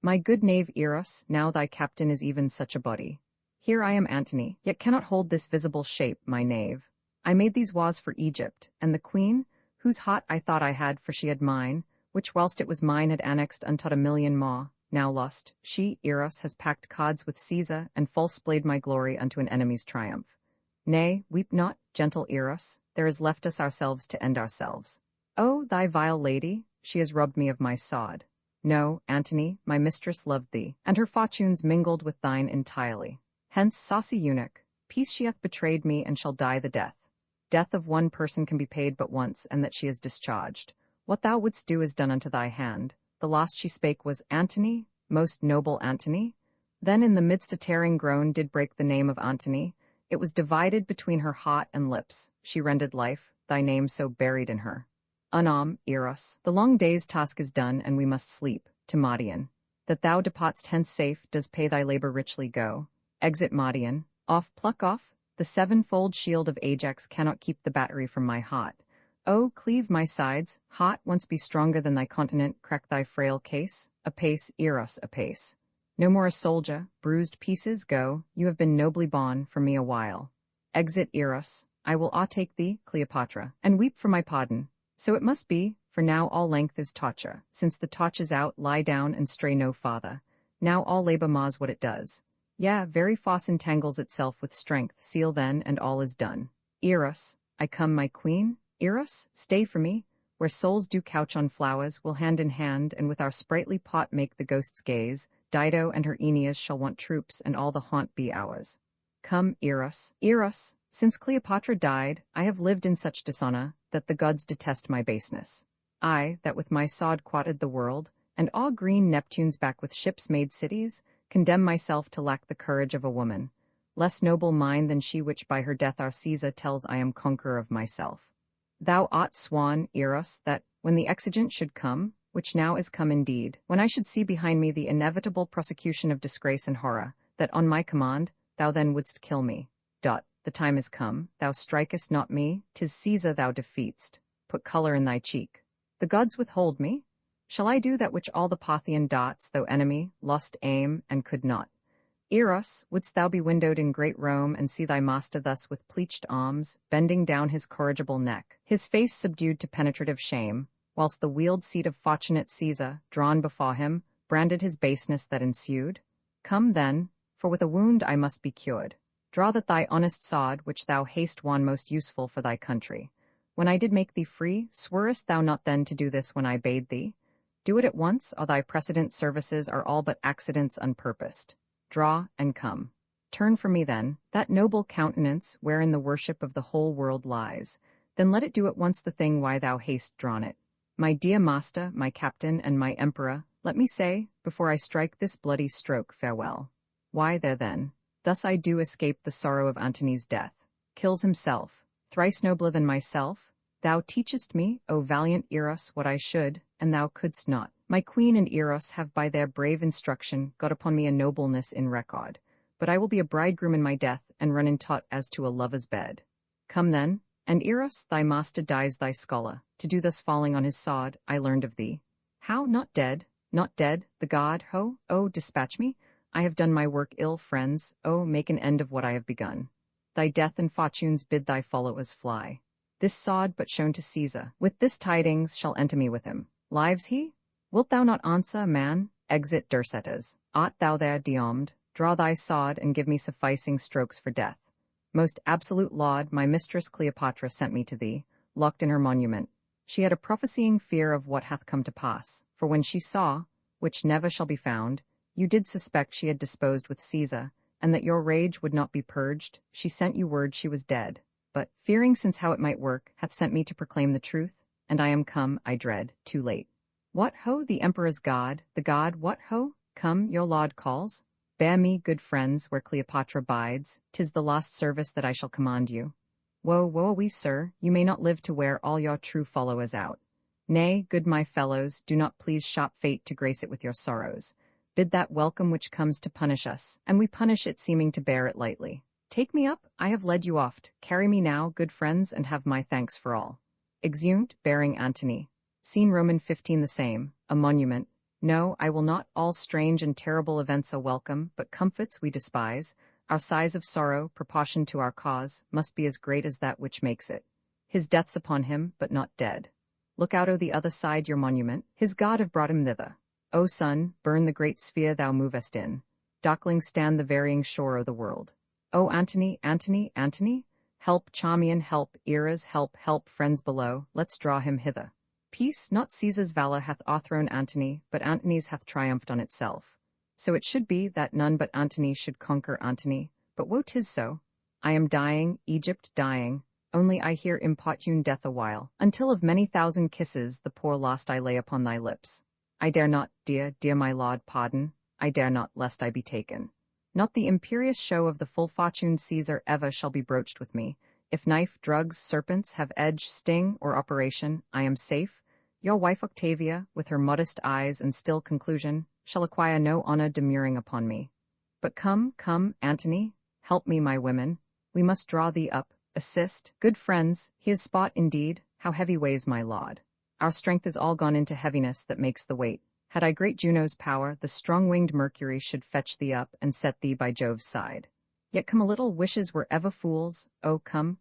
My good knave Eros, now thy captain is even such a body. Here I am Antony, yet cannot hold this visible shape, my knave. I made these was for Egypt, and the queen, whose heart I thought I had, for she had mine, which whilst it was mine had annexed untaught a million more, now lost, she, Eros, has packed cards with Caesar, and false played my glory unto an enemy's triumph. Nay, weep not, gentle Eros, there is left us ourselves to end ourselves. Oh, thy vile lady, she has robbed me of my sod. No, Antony, my mistress loved thee, and her fortunes mingled with thine entirely. Hence, saucy eunuch, peace she hath betrayed me and shall die the death. Death of one person can be paid but once, and that she is discharged. What thou wouldst do is done unto thy hand. The last she spake was, Antony, most noble Antony. Then in the midst a tearing groan did break the name of Antony. It was divided between her heart and lips. She rendered life, thy name so buried in her. Unarm, Eros, the long day's task is done, and we must sleep. To Madian, that thou depart'st hence safe, does pay thy labor richly go. Exit Madian, off, pluck off. The sevenfold shield of Ajax cannot keep the battery from my heart. Oh, cleave my sides, heart, once be stronger than thy continent, crack thy frail case. Apace, Eros, apace. No more a soldier, bruised pieces, go, you have been nobly born for me a while. Exit Eros, I will take thee, Cleopatra, and weep for my pardon. So it must be, for now all length is torture. Since the torch is out, lie down and stray no farther. Now all labor mars what it does. Yeah, very force entangles itself with strength, seal then, and all is done. Eros, I come, my queen. Eros, stay for me. Where souls do couch on flowers, we'll hand in hand, and with our sprightly pot make the ghosts gaze. Dido and her Aeneas shall want troops, and all the haunt be ours. Come, Eros. Eros, since Cleopatra died, I have lived in such dishonor, that the gods detest my baseness. I, that with my sod quatted the world, and all green Neptune's back with ships made cities, condemn myself to lack the courage of a woman, less noble mine than she which by her death our Caesar tells I am conqueror of myself. Thou art swan, Eros, that, when the exigent should come, which now is come indeed, when I should see behind me the inevitable prosecution of disgrace and horror, that on my command, thou then wouldst kill me. The time is come, thou strikest not me, 'tis Caesar thou defeatst. Put colour in thy cheek. The gods withhold me? Shall I do that which all the Parthian darts, though enemy, lost aim, and could not? Eros, wouldst thou be windowed in great Rome, and see thy master thus with pleached arms, bending down his corrigible neck, his face subdued to penetrative shame, whilst the wheeled seat of fortunate Caesar, drawn before him, branded his baseness that ensued? Come then, for with a wound I must be cured. Draw that thy honest sword, which thou hast won most useful for thy country. When I did make thee free, swerest thou not then to do this when I bade thee? Do it at once, or thy precedent services are all but accidents unpurposed. Draw, and come. Turn from me then, that noble countenance wherein the worship of the whole world lies. Then let it do at once the thing why thou hast drawn it. My dear master, my captain, and my emperor, let me say, before I strike this bloody stroke, farewell. Why there then? Thus I do escape the sorrow of Antony's death. Kills himself, thrice nobler than myself. Thou teachest me, O valiant Eros, what I should, and thou couldst not. My queen and Eros have by their brave instruction got upon me a nobleness in record. But I will be a bridegroom in my death, and run in taut as to a lover's bed. Come then, and Eros, thy master dies thy scholar. To do thus falling on his sod, I learned of thee. How, not dead, the god, ho, oh, dispatch me. I have done my work ill, friends, oh, make an end of what I have begun. Thy death and fortunes bid thy followers fly. This sod but shown to Caesar, with this tidings shall enter me with him. Lives he? Wilt thou not answer, man? Exit Dercetas. Art thou there, Diomede? Draw thy sword, and give me sufficing strokes for death. Most absolute laud, my mistress Cleopatra sent me to thee, locked in her monument. She had a prophesying fear of what hath come to pass, for when she saw, which never shall be found, you did suspect she had disposed with Caesar, and that your rage would not be purged, she sent you word she was dead. but, fearing since how it might work, hath sent me to proclaim the truth, and I am come, I dread, too late. What ho, the emperor's god, the god, what ho? Come, your laud calls. Bear me, good friends, where Cleopatra bides, 'tis the last service that I shall command you. Woe we, sir, you may not live to wear all your true followers out. Nay, good my fellows, do not please shop fate to grace it with your sorrows. Bid that welcome which comes to punish us, and we punish it seeming to bear it lightly. Take me up, I have led you oft, carry me now, good friends, and have my thanks for all. Exeunt, bearing Antony. Scene Roman 15 the same, a monument. No, I will not, all strange and terrible events are welcome, but comforts we despise. Our sighs of sorrow, proportioned to our cause, must be as great as that which makes it. His death's upon him, but not dead. Look out o' the other side your monument, his God have brought him thither. O sun, burn the great sphere thou movest in. Darkling stand the varying shore o' the world. O Antony, Antony, Antony? Help, Charmian, help, Eras, help, friends below, let's draw him hither. Peace, not Caesar's valor hath o'erthrown Antony, but Antony's hath triumphed on itself. So it should be that none but Antony should conquer Antony, but woe 'tis so. I am dying, Egypt dying, only I hear importune death awhile, until of many thousand kisses the poor lost I lay upon thy lips. I dare not, dear my lord, pardon, I dare not, lest I be taken. Not the imperious show of the full-fortuned Caesar ever shall be broached with me. If knife, drugs, serpents have edge, sting, or operation, I am safe. Your wife Octavia, with her modest eyes and still conclusion, shall acquire no honor demurring upon me. But come, Antony, help me, my women. We must draw thee up, assist. Good friends, he is spot indeed, how heavy weighs my lord. Our strength is all gone into heaviness that makes the weight. Had I great Juno's power, the strong-winged Mercury should fetch thee up and set thee by Jove's side. Yet come a little, wishes were ever fools. Oh, come,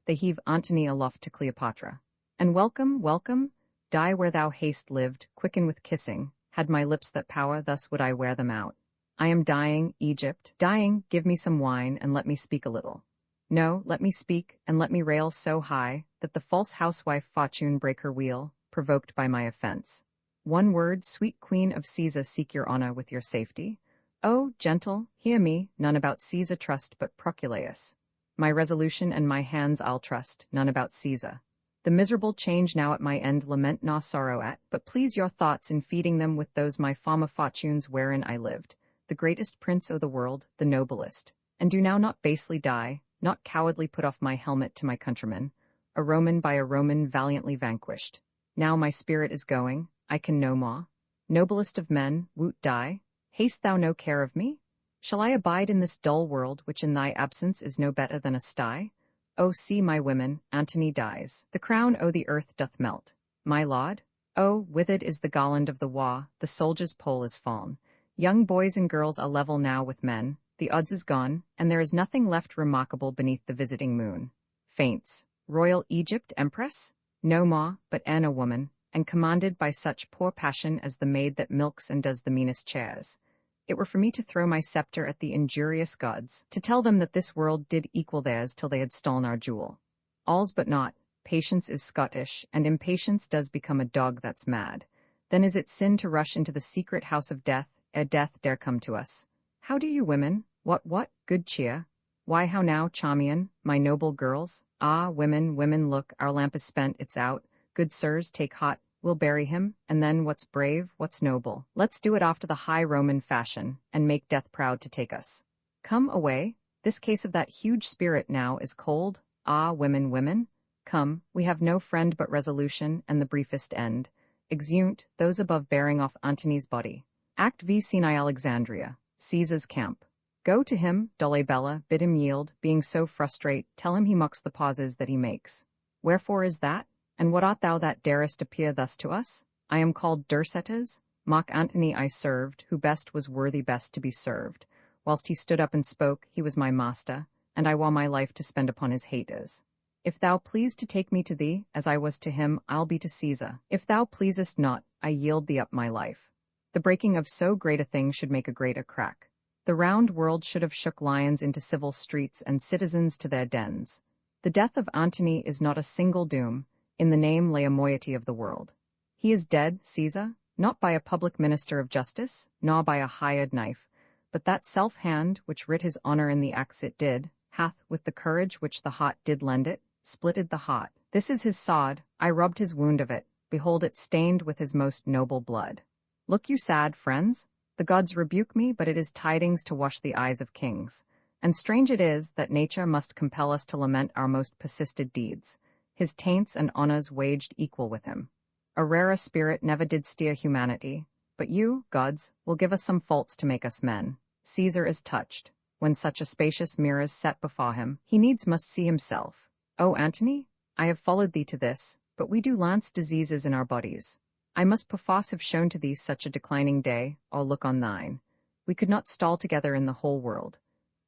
they heave Antony aloft to Cleopatra. And welcome, die where thou hast lived, quicken with kissing. Had my lips that power, thus would I wear them out. I am dying, Egypt, dying, give me some wine, and let me speak a little. No, let me speak, and let me rail so high, that the false housewife Fortune break her wheel, provoked by my offense. One word, sweet queen of Caesar, seek your honor with your safety. Oh, gentle, hear me, none about Caesar trust but Proculeus. My resolution and my hands I'll trust, none about Caesar. The miserable change now at my end lament nor sorrow at, but please your thoughts in feeding them with those my former fortunes wherein I lived, the greatest prince o' the world, the noblest. And do now not basely die, not cowardly put off my helmet to my countrymen, a Roman by a Roman valiantly vanquished. Now my spirit is going, I can no more. Noblest of men, woot die? Hast thou no care of me? Shall I abide in this dull world, which in thy absence is no better than a sty? O see, my women, Antony dies. The crown o' the earth doth melt. My lord? Oh, withered is the garland of the war, the soldier's pole is fallen. Young boys and girls are level now with men, the odds is gone, and there is nothing left remarkable beneath the visiting moon. Faints. Royal Egypt empress? No more, but an a woman, and commanded by such poor passion as the maid that milks and does the meanest chairs. It were for me to throw my scepter at the injurious gods, to tell them that this world did equal theirs till they had stolen our jewel. All's but naught, patience is Scottish, and impatience does become a dog that's mad. Then is it sin to rush into the secret house of death, ere death dare come to us. How do you women? What, good cheer? Why how now, Charmian, my noble girls? Ah, women, look, our lamp is spent, it's out. Good sirs, take hot, we'll bury him, and then what's brave, what's noble. Let's do it after the high Roman fashion, and make death proud to take us. Come away, this case of that huge spirit now is cold. Ah, women, come, we have no friend but resolution and the briefest end. Exeunt, those above bearing off Antony's body. Act V. Scene Alexandria, Caesar's camp. Go to him, Dolabella, bid him yield, being so frustrate, tell him he mocks the pauses that he makes. Wherefore is that? And what art thou that darest appear thus to us? I am called Dercetes. Mock Antony I served, who best was worthy best to be served. Whilst he stood up and spoke, he was my master, and I wore my life to spend upon his haters. If thou please to take me to thee, as I was to him, I'll be to Caesar. If thou pleasest not, I yield thee up my life. The breaking of so great a thing should make a greater crack. The round world should have shook lions into civil streets and citizens to their dens. The death of Antony is not a single doom, in the name lay a moiety of the world. He is dead, Caesar, not by a public minister of justice, nor by a hired knife, but that self-hand which writ his honor in the acts it did, hath, with the courage which the heart did lend it, splitted the heart. This is his sword, I rubbed his wound of it, behold it stained with his most noble blood. Look you sad, friends? The gods rebuke me, but it is tidings to wash the eyes of kings. And strange it is that nature must compel us to lament our most persisted deeds. His taints and honours waged equal with him. A rarer spirit never did steer humanity, but you, gods, will give us some faults to make us men. Caesar is touched. When such a spacious mirror is set before him, he needs must see himself. O Antony, I have followed thee to this, but we do lance diseases in our bodies. I must perforce have shown to thee such a declining day, or look on thine. We could not stall together in the whole world.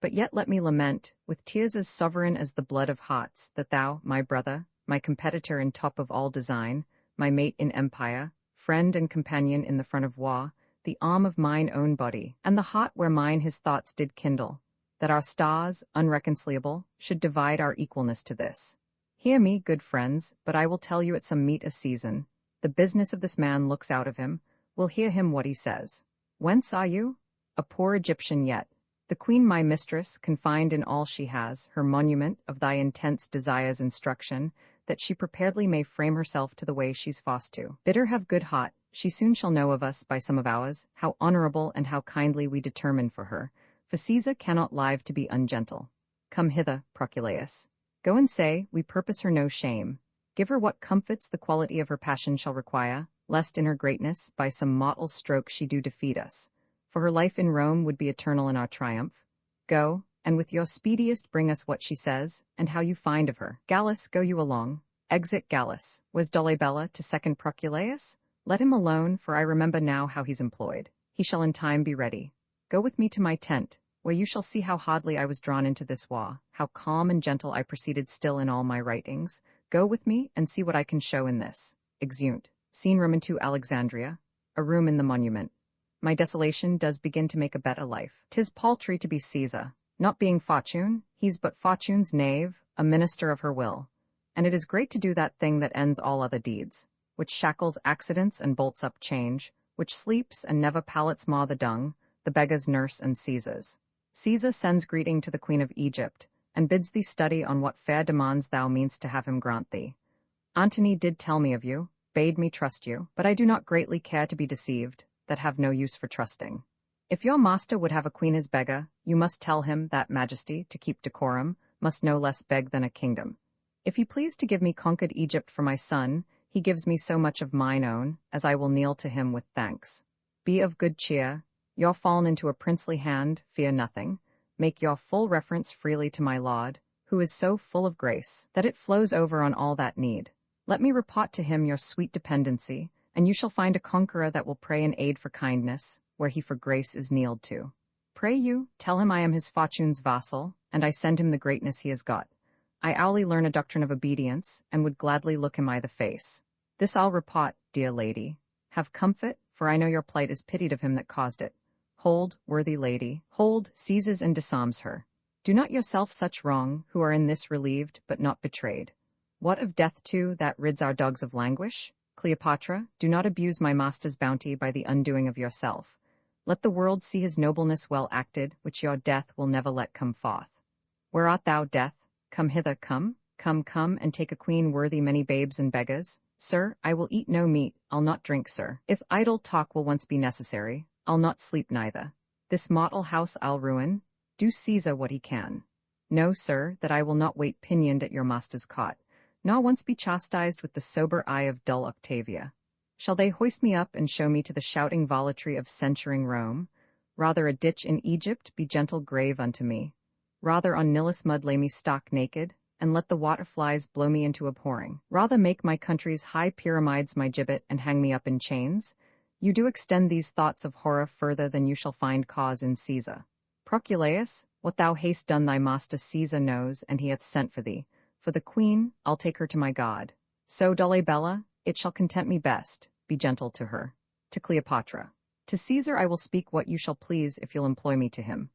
But yet let me lament, with tears as sovereign as the blood of hearts, that thou, my brother, my competitor in top of all design, my mate in empire, friend and companion in the front of war, the arm of mine own body, and the heart where mine his thoughts did kindle, that our stars, unreconcilable, should divide our equalness to this. Hear me, good friends, but I will tell you at some meet a season. The business of this man looks out of him, we'll hear him what he says. Whence are you? A poor Egyptian yet. The queen my mistress, confined in all she has, her monument of thy intense desires instruction, that she preparedly may frame herself to the way she's forced to. Bid her have good heart, she soon shall know of us by some of ours, how honourable and how kindly we determine for her, for Caesar cannot live to be ungentle. Come hither, Proculaeus. Go and say, we purpose her no shame. Give her what comforts the quality of her passion shall require, lest in her greatness, by some mortal stroke she do defeat us. For her life in Rome would be eternal in our triumph. Go, and with your speediest bring us what she says, and how you find of her. Gallus, go you along. Exit Gallus. Was Dolabella to second Proculaeus? Let him alone, for I remember now how he's employed. He shall in time be ready. Go with me to my tent, where you shall see how hardly I was drawn into this war, how calm and gentle I proceeded still in all my writings. Go with me, and see what I can show in this. Exeunt. Scene room into Alexandria. A room in the monument. My desolation does begin to make a better life. 'Tis paltry to be Caesar. Not being Fortune, he's but Fortune's knave, a minister of her will. And it is great to do that thing that ends all other deeds, which shackles accidents and bolts up change, which sleeps and never pallets maw the dung, the beggar's nurse and Caesar's. Caesar sends greeting to the Queen of Egypt, and bids thee study on what fair demands thou meanst to have him grant thee. Antony did tell me of you, bade me trust you, but I do not greatly care to be deceived, that have no use for trusting. If your master would have a queen as beggar, you must tell him that majesty, to keep decorum, must no less beg than a kingdom. If he please to give me conquered Egypt for my son, he gives me so much of mine own, as I will kneel to him with thanks. Be of good cheer, you're fallen into a princely hand, fear nothing. Make your full reference freely to my lord, who is so full of grace, that it flows over on all that need. Let me report to him your sweet dependency, and you shall find a conqueror that will pray in aid for kindness, where he for grace is kneeled to. Pray you, tell him I am his Fortune's vassal, and I send him the greatness he has got. I hourly learn a doctrine of obedience, and would gladly look him I the face. This I'll report, dear lady. Have comfort, for I know your plight is pitied of him that caused it. Hold, worthy lady, hold, seizes and disarms her. Do not yourself such wrong, who are in this relieved, but not betrayed. What of death too, that rids our dogs of languish? Cleopatra, do not abuse my master's bounty by the undoing of yourself. Let the world see his nobleness well acted, which your death will never let come forth. Where art thou, death? Come hither, come, and take a queen worthy many babes and beggars. Sir, I will eat no meat, I'll not drink, sir. If idle talk will once be necessary, I'll not sleep neither. This mortal house I'll ruin. Do Caesar what he can. Know, sir, that I will not wait pinioned at your master's cot, nor once be chastised with the sober eye of dull Octavia. Shall they hoist me up and show me to the shouting volatry of censuring Rome? Rather a ditch in Egypt be gentle grave unto me. Rather on Nilus mud lay me stark naked, and let the waterflies blow me into abhorring. Rather make my country's high pyramids my gibbet and hang me up in chains. You do extend these thoughts of horror further than you shall find cause in Caesar. Proculaeus, what thou hast done thy master Caesar knows, and he hath sent for thee. For the queen, I'll take her to my God. So, Dolabella, it shall content me best, be gentle to her. To Cleopatra. To Caesar I will speak what you shall please if you'll employ me to him.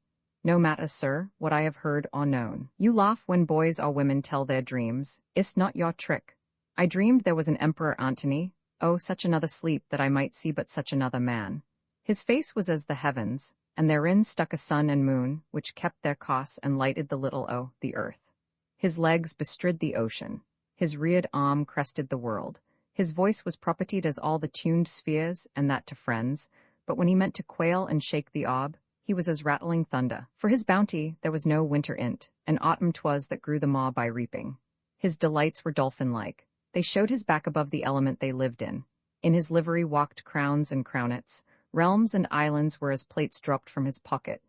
No matter, sir, what I have heard or known. You laugh when boys or women tell their dreams. Is't not your trick? I dreamed there was an Emperor Antony. Oh, such another sleep that I might see but such another man. His face was as the heavens, and therein stuck a sun and moon, which kept their course and lighted the little the earth. His legs bestrid the ocean, his reared arm crested the world. His voice was propertied as all the tuned spheres, and that to friends, but when he meant to quail and shake the orb, he was as rattling thunder. For his bounty there was no winter in't, and autumn 'twas that grew the maw by reaping. His delights were dolphin-like. They showed his back above the element they lived in. In his livery walked crowns and crownets. Realms and islands were as plates dropped from his pocket.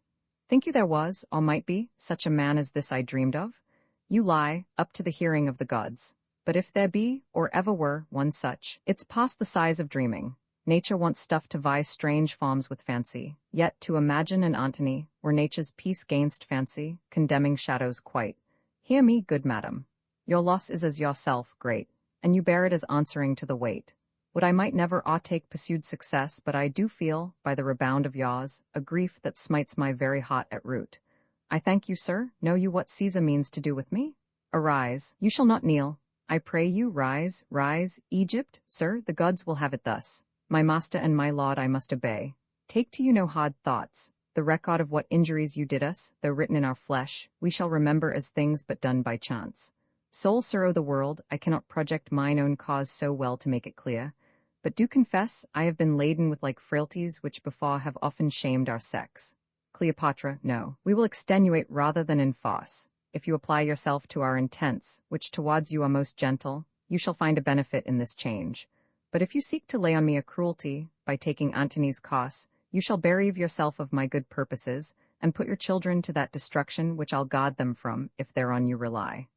Think you there was, or might be, such a man as this I dreamed of? You lie, up to the hearing of the gods. But if there be, or ever were, one such, it's past the size of dreaming. Nature wants stuff to vie strange forms with fancy, yet to imagine an Antony, were nature's peace gainst fancy, condemning shadows quite. Hear me, good madam. Your loss is as yourself great, and you bear it as answering to the weight. Would I might never take pursued success, but I do feel, by the rebound of yours, a grief that smites my very heart at root. I thank you, sir. Know you what Caesar means to do with me? Arise, you shall not kneel. I pray you, rise, rise, Egypt, sir, the gods will have it thus. My master and my lord I must obey. Take to you no hard thoughts. The record of what injuries you did us, though written in our flesh, we shall remember as things but done by chance. Sole sir o' the world, I cannot project mine own cause so well to make it clear, but do confess I have been laden with like frailties which before have often shamed our sex. Cleopatra, no, we will extenuate rather than enforce. If you apply yourself to our intents, which towards you are most gentle, you shall find a benefit in this change. But if you seek to lay on me a cruelty, by taking Antony's cause, you shall bereave yourself of my good purposes, and put your children to that destruction which I'll guard them from, if thereon you rely.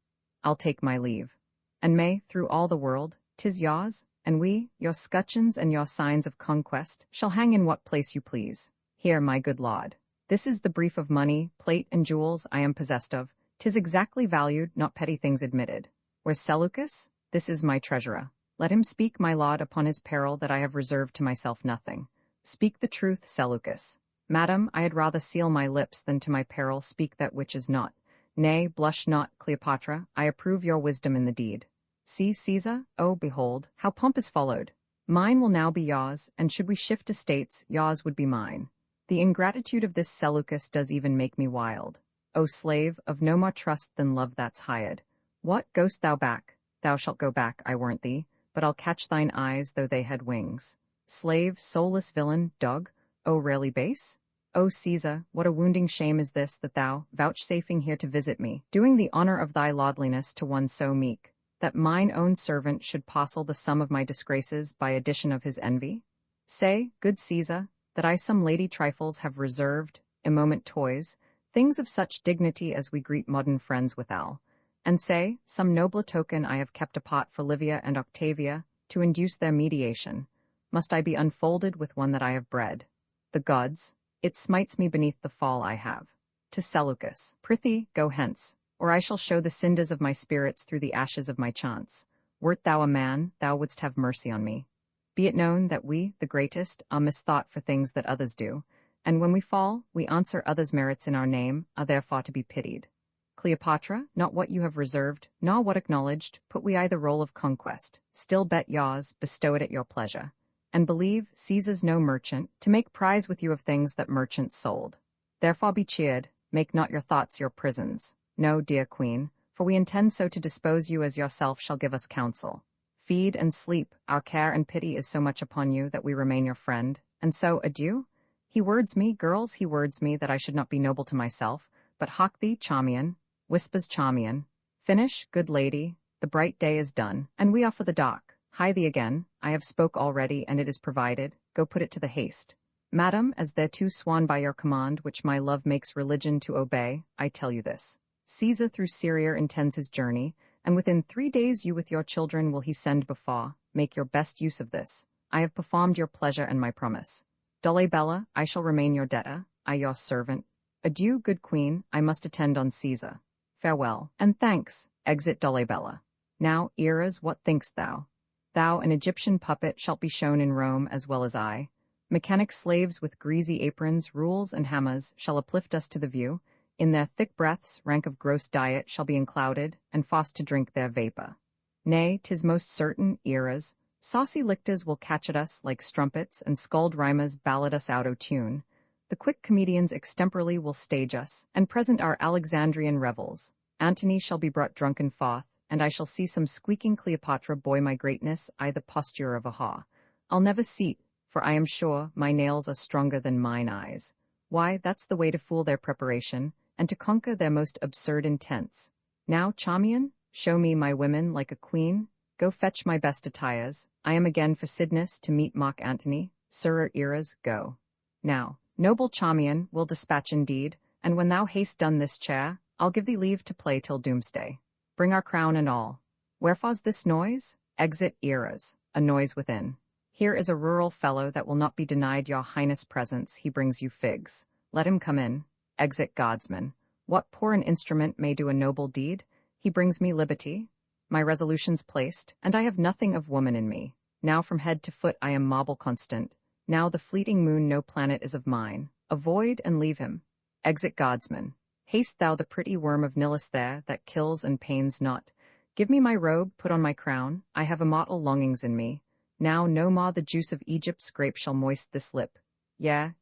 I'll take my leave. And may, through all the world, 'tis yours, and we, your scutcheons and your signs of conquest, shall hang in what place you please. Here, my good lord. This is the brief of money, plate, and jewels I am possessed of. 'Tis exactly valued, not petty things admitted. Where's Seleucus? This is my treasurer. Let him speak, my lord, upon his peril that I have reserved to myself nothing. Speak the truth, Seleucus. Madam, I had rather seal my lips than to my peril speak that which is not. Nay, blush not, Cleopatra, I approve your wisdom in the deed. See, Caesar, oh, behold, how pomp is followed. Mine will now be yours, and should we shift estates, yours would be mine. The ingratitude of this Seleucus does even make me wild. O slave, of no more trust than love that's hired. What, goest thou back? Thou shalt go back, I warrant thee, but I'll catch thine eyes though they had wings. Slave, soulless villain, dog, O rarely base? O Caesar, what a wounding shame is this that thou, vouchsafing here to visit me, doing the honor of thy lordliness to one so meek, that mine own servant should parcel the sum of my disgraces by addition of his envy? Say, good Caesar, that I some lady trifles have reserved, a moment toys, things of such dignity as we greet modern friends withal, and say, some nobler token I have kept apart for Livia and Octavia, to induce their mediation. Must I be unfolded with one that I have bred? The gods, it smites me beneath the fall I have. To Seleucus, prithee, go hence, or I shall show the cinders of my spirits through the ashes of my chance. Wert thou a man, thou wouldst have mercy on me. Be it known that we, the greatest, are misthought for things that others do, and when we fall, we answer others' merits in our name, are therefore to be pitied. Cleopatra, not what you have reserved, nor what acknowledged, put we I the role of conquest, still bet yours, bestow it at your pleasure. And believe, Caesar's no merchant, to make prize with you of things that merchants sold. Therefore be cheered, make not your thoughts your prisons. No, dear queen, for we intend so to dispose you as yourself shall give us counsel. Feed and sleep, our care and pity is so much upon you that we remain your friend, and so adieu? He words me, girls, he words me that I should not be noble to myself, but hawk thee, Charmian, whispers Charmian. Finish, good lady, the bright day is done, and we are for the dock. Hie thee again, I have spoke already, and it is provided, go put it to the haste. Madam, as thereto sworn by your command, which my love makes religion to obey, I tell you this. Caesar through Syria intends his journey, and within 3 days you with your children will he send before. Make your best use of this. I have performed your pleasure and my promise. Dolabella, I shall remain your debtor, I your servant. Adieu, good queen, I must attend on Caesar. Farewell, and thanks. Exit Dolabella. Now, Eras, what thinkst thou? Thou, an Egyptian puppet, shalt be shown in Rome as well as I. Mechanic slaves with greasy aprons, rules, and hammers shall uplift us to the view. In their thick breaths, rank of gross diet shall be enclouded, and forced to drink their vapor. Nay, 'tis most certain, Eras, saucy lictors will catch at us like strumpets, and scold rhymers ballad us out o' tune. The quick comedians extemporally will stage us, and present our Alexandrian revels. Antony shall be brought drunken forth, and I shall see some squeaking Cleopatra boy my greatness I the posture of a haw. I'll never seat, for I am sure my nails are stronger than mine eyes. Why, that's the way to fool their preparation, and to conquer their most absurd intents. Now, Charmian, show me my women like a queen. Go fetch my best attires. I am again for Cydnus to meet mock Antony. Sirrah Eras, go. Now, noble Charmian, will dispatch indeed, and when thou hast done this chair, I'll give thee leave to play till doomsday. Bring our crown and all. Wherefore's this noise? Exit Eras, a noise within. Here is a rural fellow that will not be denied your highness presence, he brings you figs. Let him come in. Exit Godsman. What poor an instrument may do a noble deed? He brings me liberty. My resolution's placed, and I have nothing of woman in me. Now from head to foot I am marble constant. Now the fleeting moon no planet is of mine. Avoid and leave him. Exit Godsman. Haste thou the pretty worm of Nilus there, that kills and pains not. Give me my robe, put on my crown, I have immortal longings in me. Now no more the juice of Egypt's grape shall moist this lip. Yeah,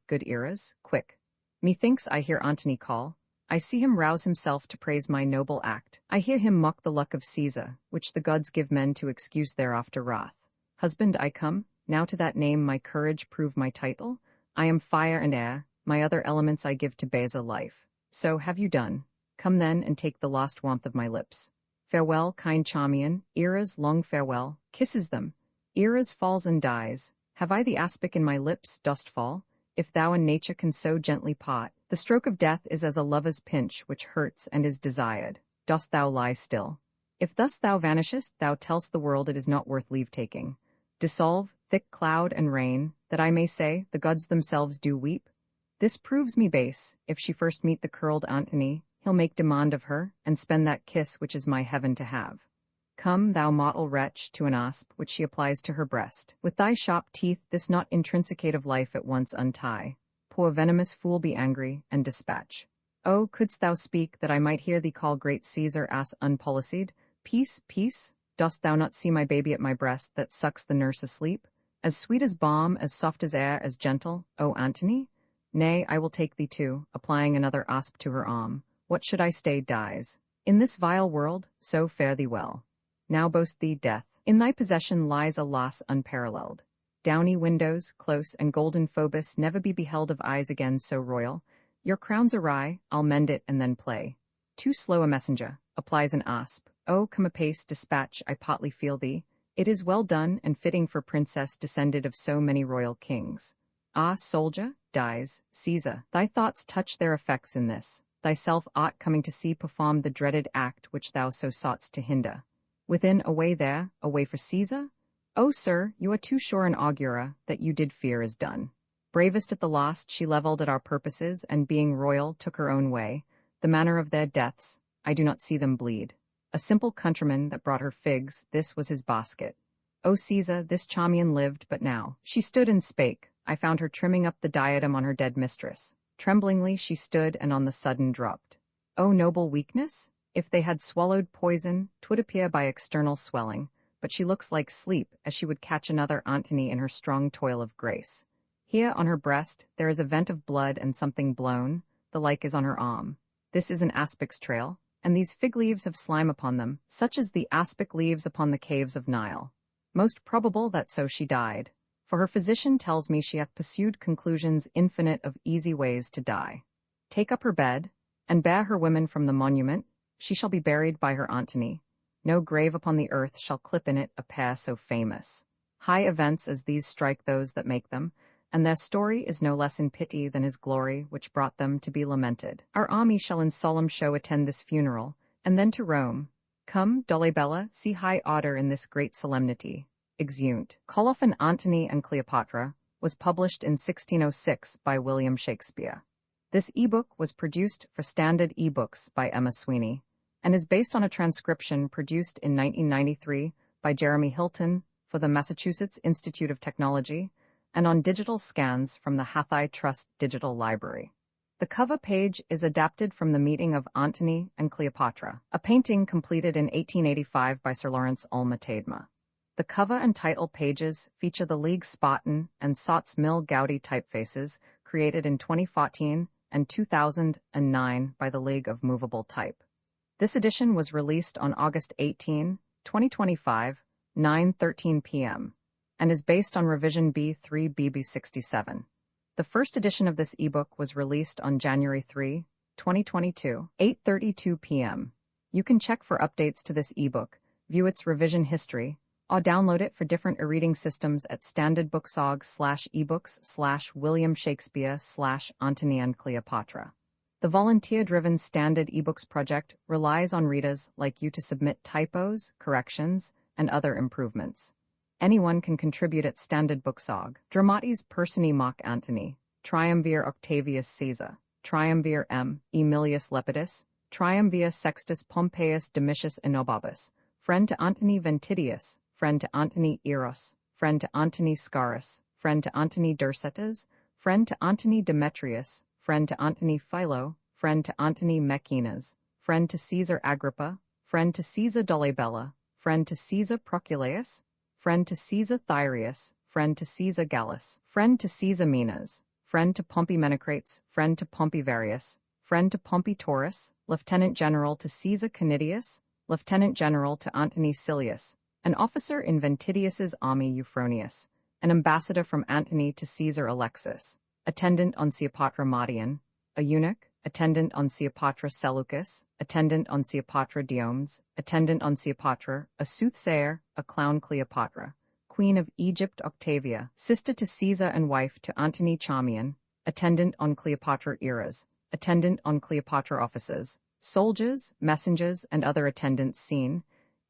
good Eras, quick. Methinks I hear Antony call. I see him rouse himself to praise my noble act. I hear him mock the luck of Caesar, which the gods give men to excuse their after wrath. Husband, I come, now to that name my courage prove my title. I am fire and air, my other elements I give to Beza life. So have you done? Come then and take the lost warmth of my lips. Farewell, kind Charmian, Eras, long farewell, kisses them. Eras falls and dies. Have I the aspic in my lips, dost fall? If thou and nature can so gently part, the stroke of death is as a lover's pinch which hurts and is desired. Dost thou lie still? If thus thou vanishest, thou tell'st the world it is not worth leave-taking. Dissolve, thick cloud and rain, that I may say, the gods themselves do weep. This proves me base. If she first meet the curled Antony, he'll make demand of her, and spend that kiss which is my heaven to have. Come, thou mortal wretch, to an asp, which she applies to her breast. With thy sharp teeth this not intrinsicate of life at once untie. Poor venomous fool be angry, and dispatch. Oh, couldst thou speak, that I might hear thee call great Caesar ass unpolicied? Peace, peace, dost thou not see my baby at my breast that sucks the nurse asleep? As sweet as balm, as soft as air, as gentle, O Antony? Nay, I will take thee too, applying another asp to her arm. What should I stay dies? In this vile world, so fare thee well. Now boast thee death. In thy possession lies a loss unparalleled. Downy windows, close and golden Phoebus never be beheld of eyes again so royal. Your crown's awry, I'll mend it and then play. Too slow a messenger, applies an asp. Oh, come apace, dispatch, I potly feel thee. It is well done and fitting for princess descended of so many royal kings. Ah, soldier, dies, Caesar, thy thoughts touch their effects in this. Thyself art coming to see perform the dreaded act which thou so soughtst to hinder. Within, away there, away for Caesar? Oh, sir, you are too sure an augura, that you did fear is done. Bravest at the last, she levelled at our purposes, and being royal, took her own way. The manner of their deaths, I do not see them bleed. A simple countryman that brought her figs, this was his basket. O Caesar, this Charmian lived, but now. She stood and spake, I found her trimming up the diadem on her dead mistress. Tremblingly she stood, and on the sudden dropped. O noble weakness? If they had swallowed poison, 'twould appear by external swelling, but she looks like sleep, as she would catch another Antony in her strong toil of grace. Here on her breast there is a vent of blood and something blown, the like is on her arm. This is an aspic's trail, and these fig leaves have slime upon them, such as the aspic leaves upon the caves of Nile. Most probable that so she died, for her physician tells me she hath pursued conclusions infinite of easy ways to die. Take up her bed, and bear her women from the monument. She shall be buried by her Antony. No grave upon the earth shall clip in it a pair so famous. High events as these strike those that make them, and their story is no less in pity than his glory which brought them to be lamented. Our army shall in solemn show attend this funeral, and then to Rome. Come, Dolabella, see high order in this great solemnity. Exeunt. Colophon Antony and Cleopatra was published in 1606 by William Shakespeare. This ebook was produced for Standard eBooks by Emma Sweeney, and is based on a transcription produced in 1993 by Jeremy Hilton for the Massachusetts Institute of Technology, and on digital scans from the Hathai Trust Digital Library. The cover page is adapted from The Meeting of Antony and Cleopatra, a painting completed in 1885 by Sir Lawrence Olma Tadema. The cover and title pages feature the League Spartan and Sots Mill Gaudy typefaces created in 2014 and 2009 by the League of Movable Type. This edition was released on August 18, 2025, 9:13 p.m., and is based on revision B3 BB67. The first edition of this ebook was released on January 3, 2022, 8:32 p.m. You can check for updates to this ebook, view its revision history, or download it for different e-reading systems at standardbooksog/ebooks/William Shakespeare/Antony and Cleopatra. The volunteer-driven Standard eBooks project relies on readers like you to submit typos, corrections, and other improvements. Anyone can contribute at Standard Booksorg. Dramatis Personae Mark Antony, Triumvir Octavius Caesar, Triumvir M. Aemilius Lepidus, Triumvir Sextus Pompeius Domitius Enobarbus, friend to Antony Ventidius, friend to Antony Eros, friend to Antony Scaurus, friend to Antony Dercetas, friend to Antony Demetrius, friend to Antony Philo, friend to Antony Maecenas, friend to Caesar Agrippa, friend to Caesar Dolabella, friend to Caesar Proculaeus, friend to Caesar Thyreus, friend to Caesar Gallus, friend to Caesar Menas, friend to Pompey Menocrates, friend to Pompey Varius, friend to Pompey Taurus, Lieutenant General to Caesar Canidius, Lieutenant General to Antony Silius, an officer in Ventidius's army Euphronius, an ambassador from Antony to Caesar Alexis, attendant on Cleopatra Mardian, a eunuch, attendant on Cleopatra Seleucus, attendant on Cleopatra Diomedes, attendant on Cleopatra, a soothsayer, a clown Cleopatra, Queen of Egypt Octavia, sister to Caesar and wife to Antony Charmian, attendant on Cleopatra Eras, attendant on Cleopatra officers, soldiers, messengers, and other attendants seen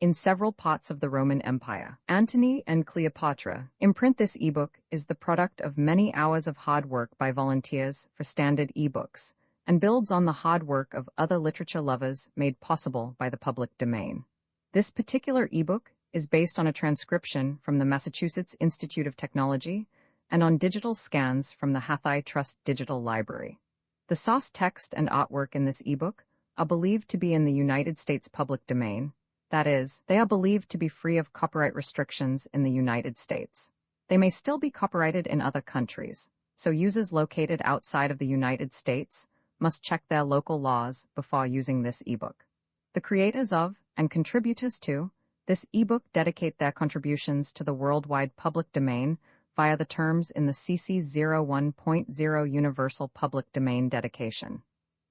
in several parts of the Roman Empire. Antony and Cleopatra. Imprint this ebook is the product of many hours of hard work by volunteers for Standard ebooks, and builds on the hard work of other literature lovers made possible by the public domain. This particular ebook is based on a transcription from the Massachusetts Institute of Technology and on digital scans from the Hathai Trust Digital Library. The source text and artwork in this ebook are believed to be in the United States public domain. That is, they are believed to be free of copyright restrictions in the United States. They may still be copyrighted in other countries, so users located outside of the United States must check their local laws before using this ebook. The creators of and contributors to this ebook dedicate their contributions to the worldwide public domain via the terms in the CC 01.0 Universal Public Domain Dedication.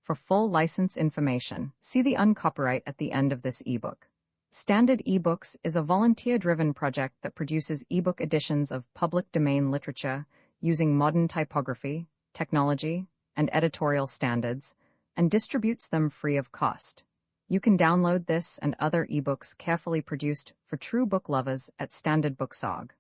For full license information, see the uncopyright at the end of this ebook. Standard eBooks is a volunteer-driven project that produces ebook editions of public domain literature using modern typography, technology, and editorial standards, and distributes them free of cost. You can download this and other ebooks carefully produced for true book lovers at Standard Booksorg.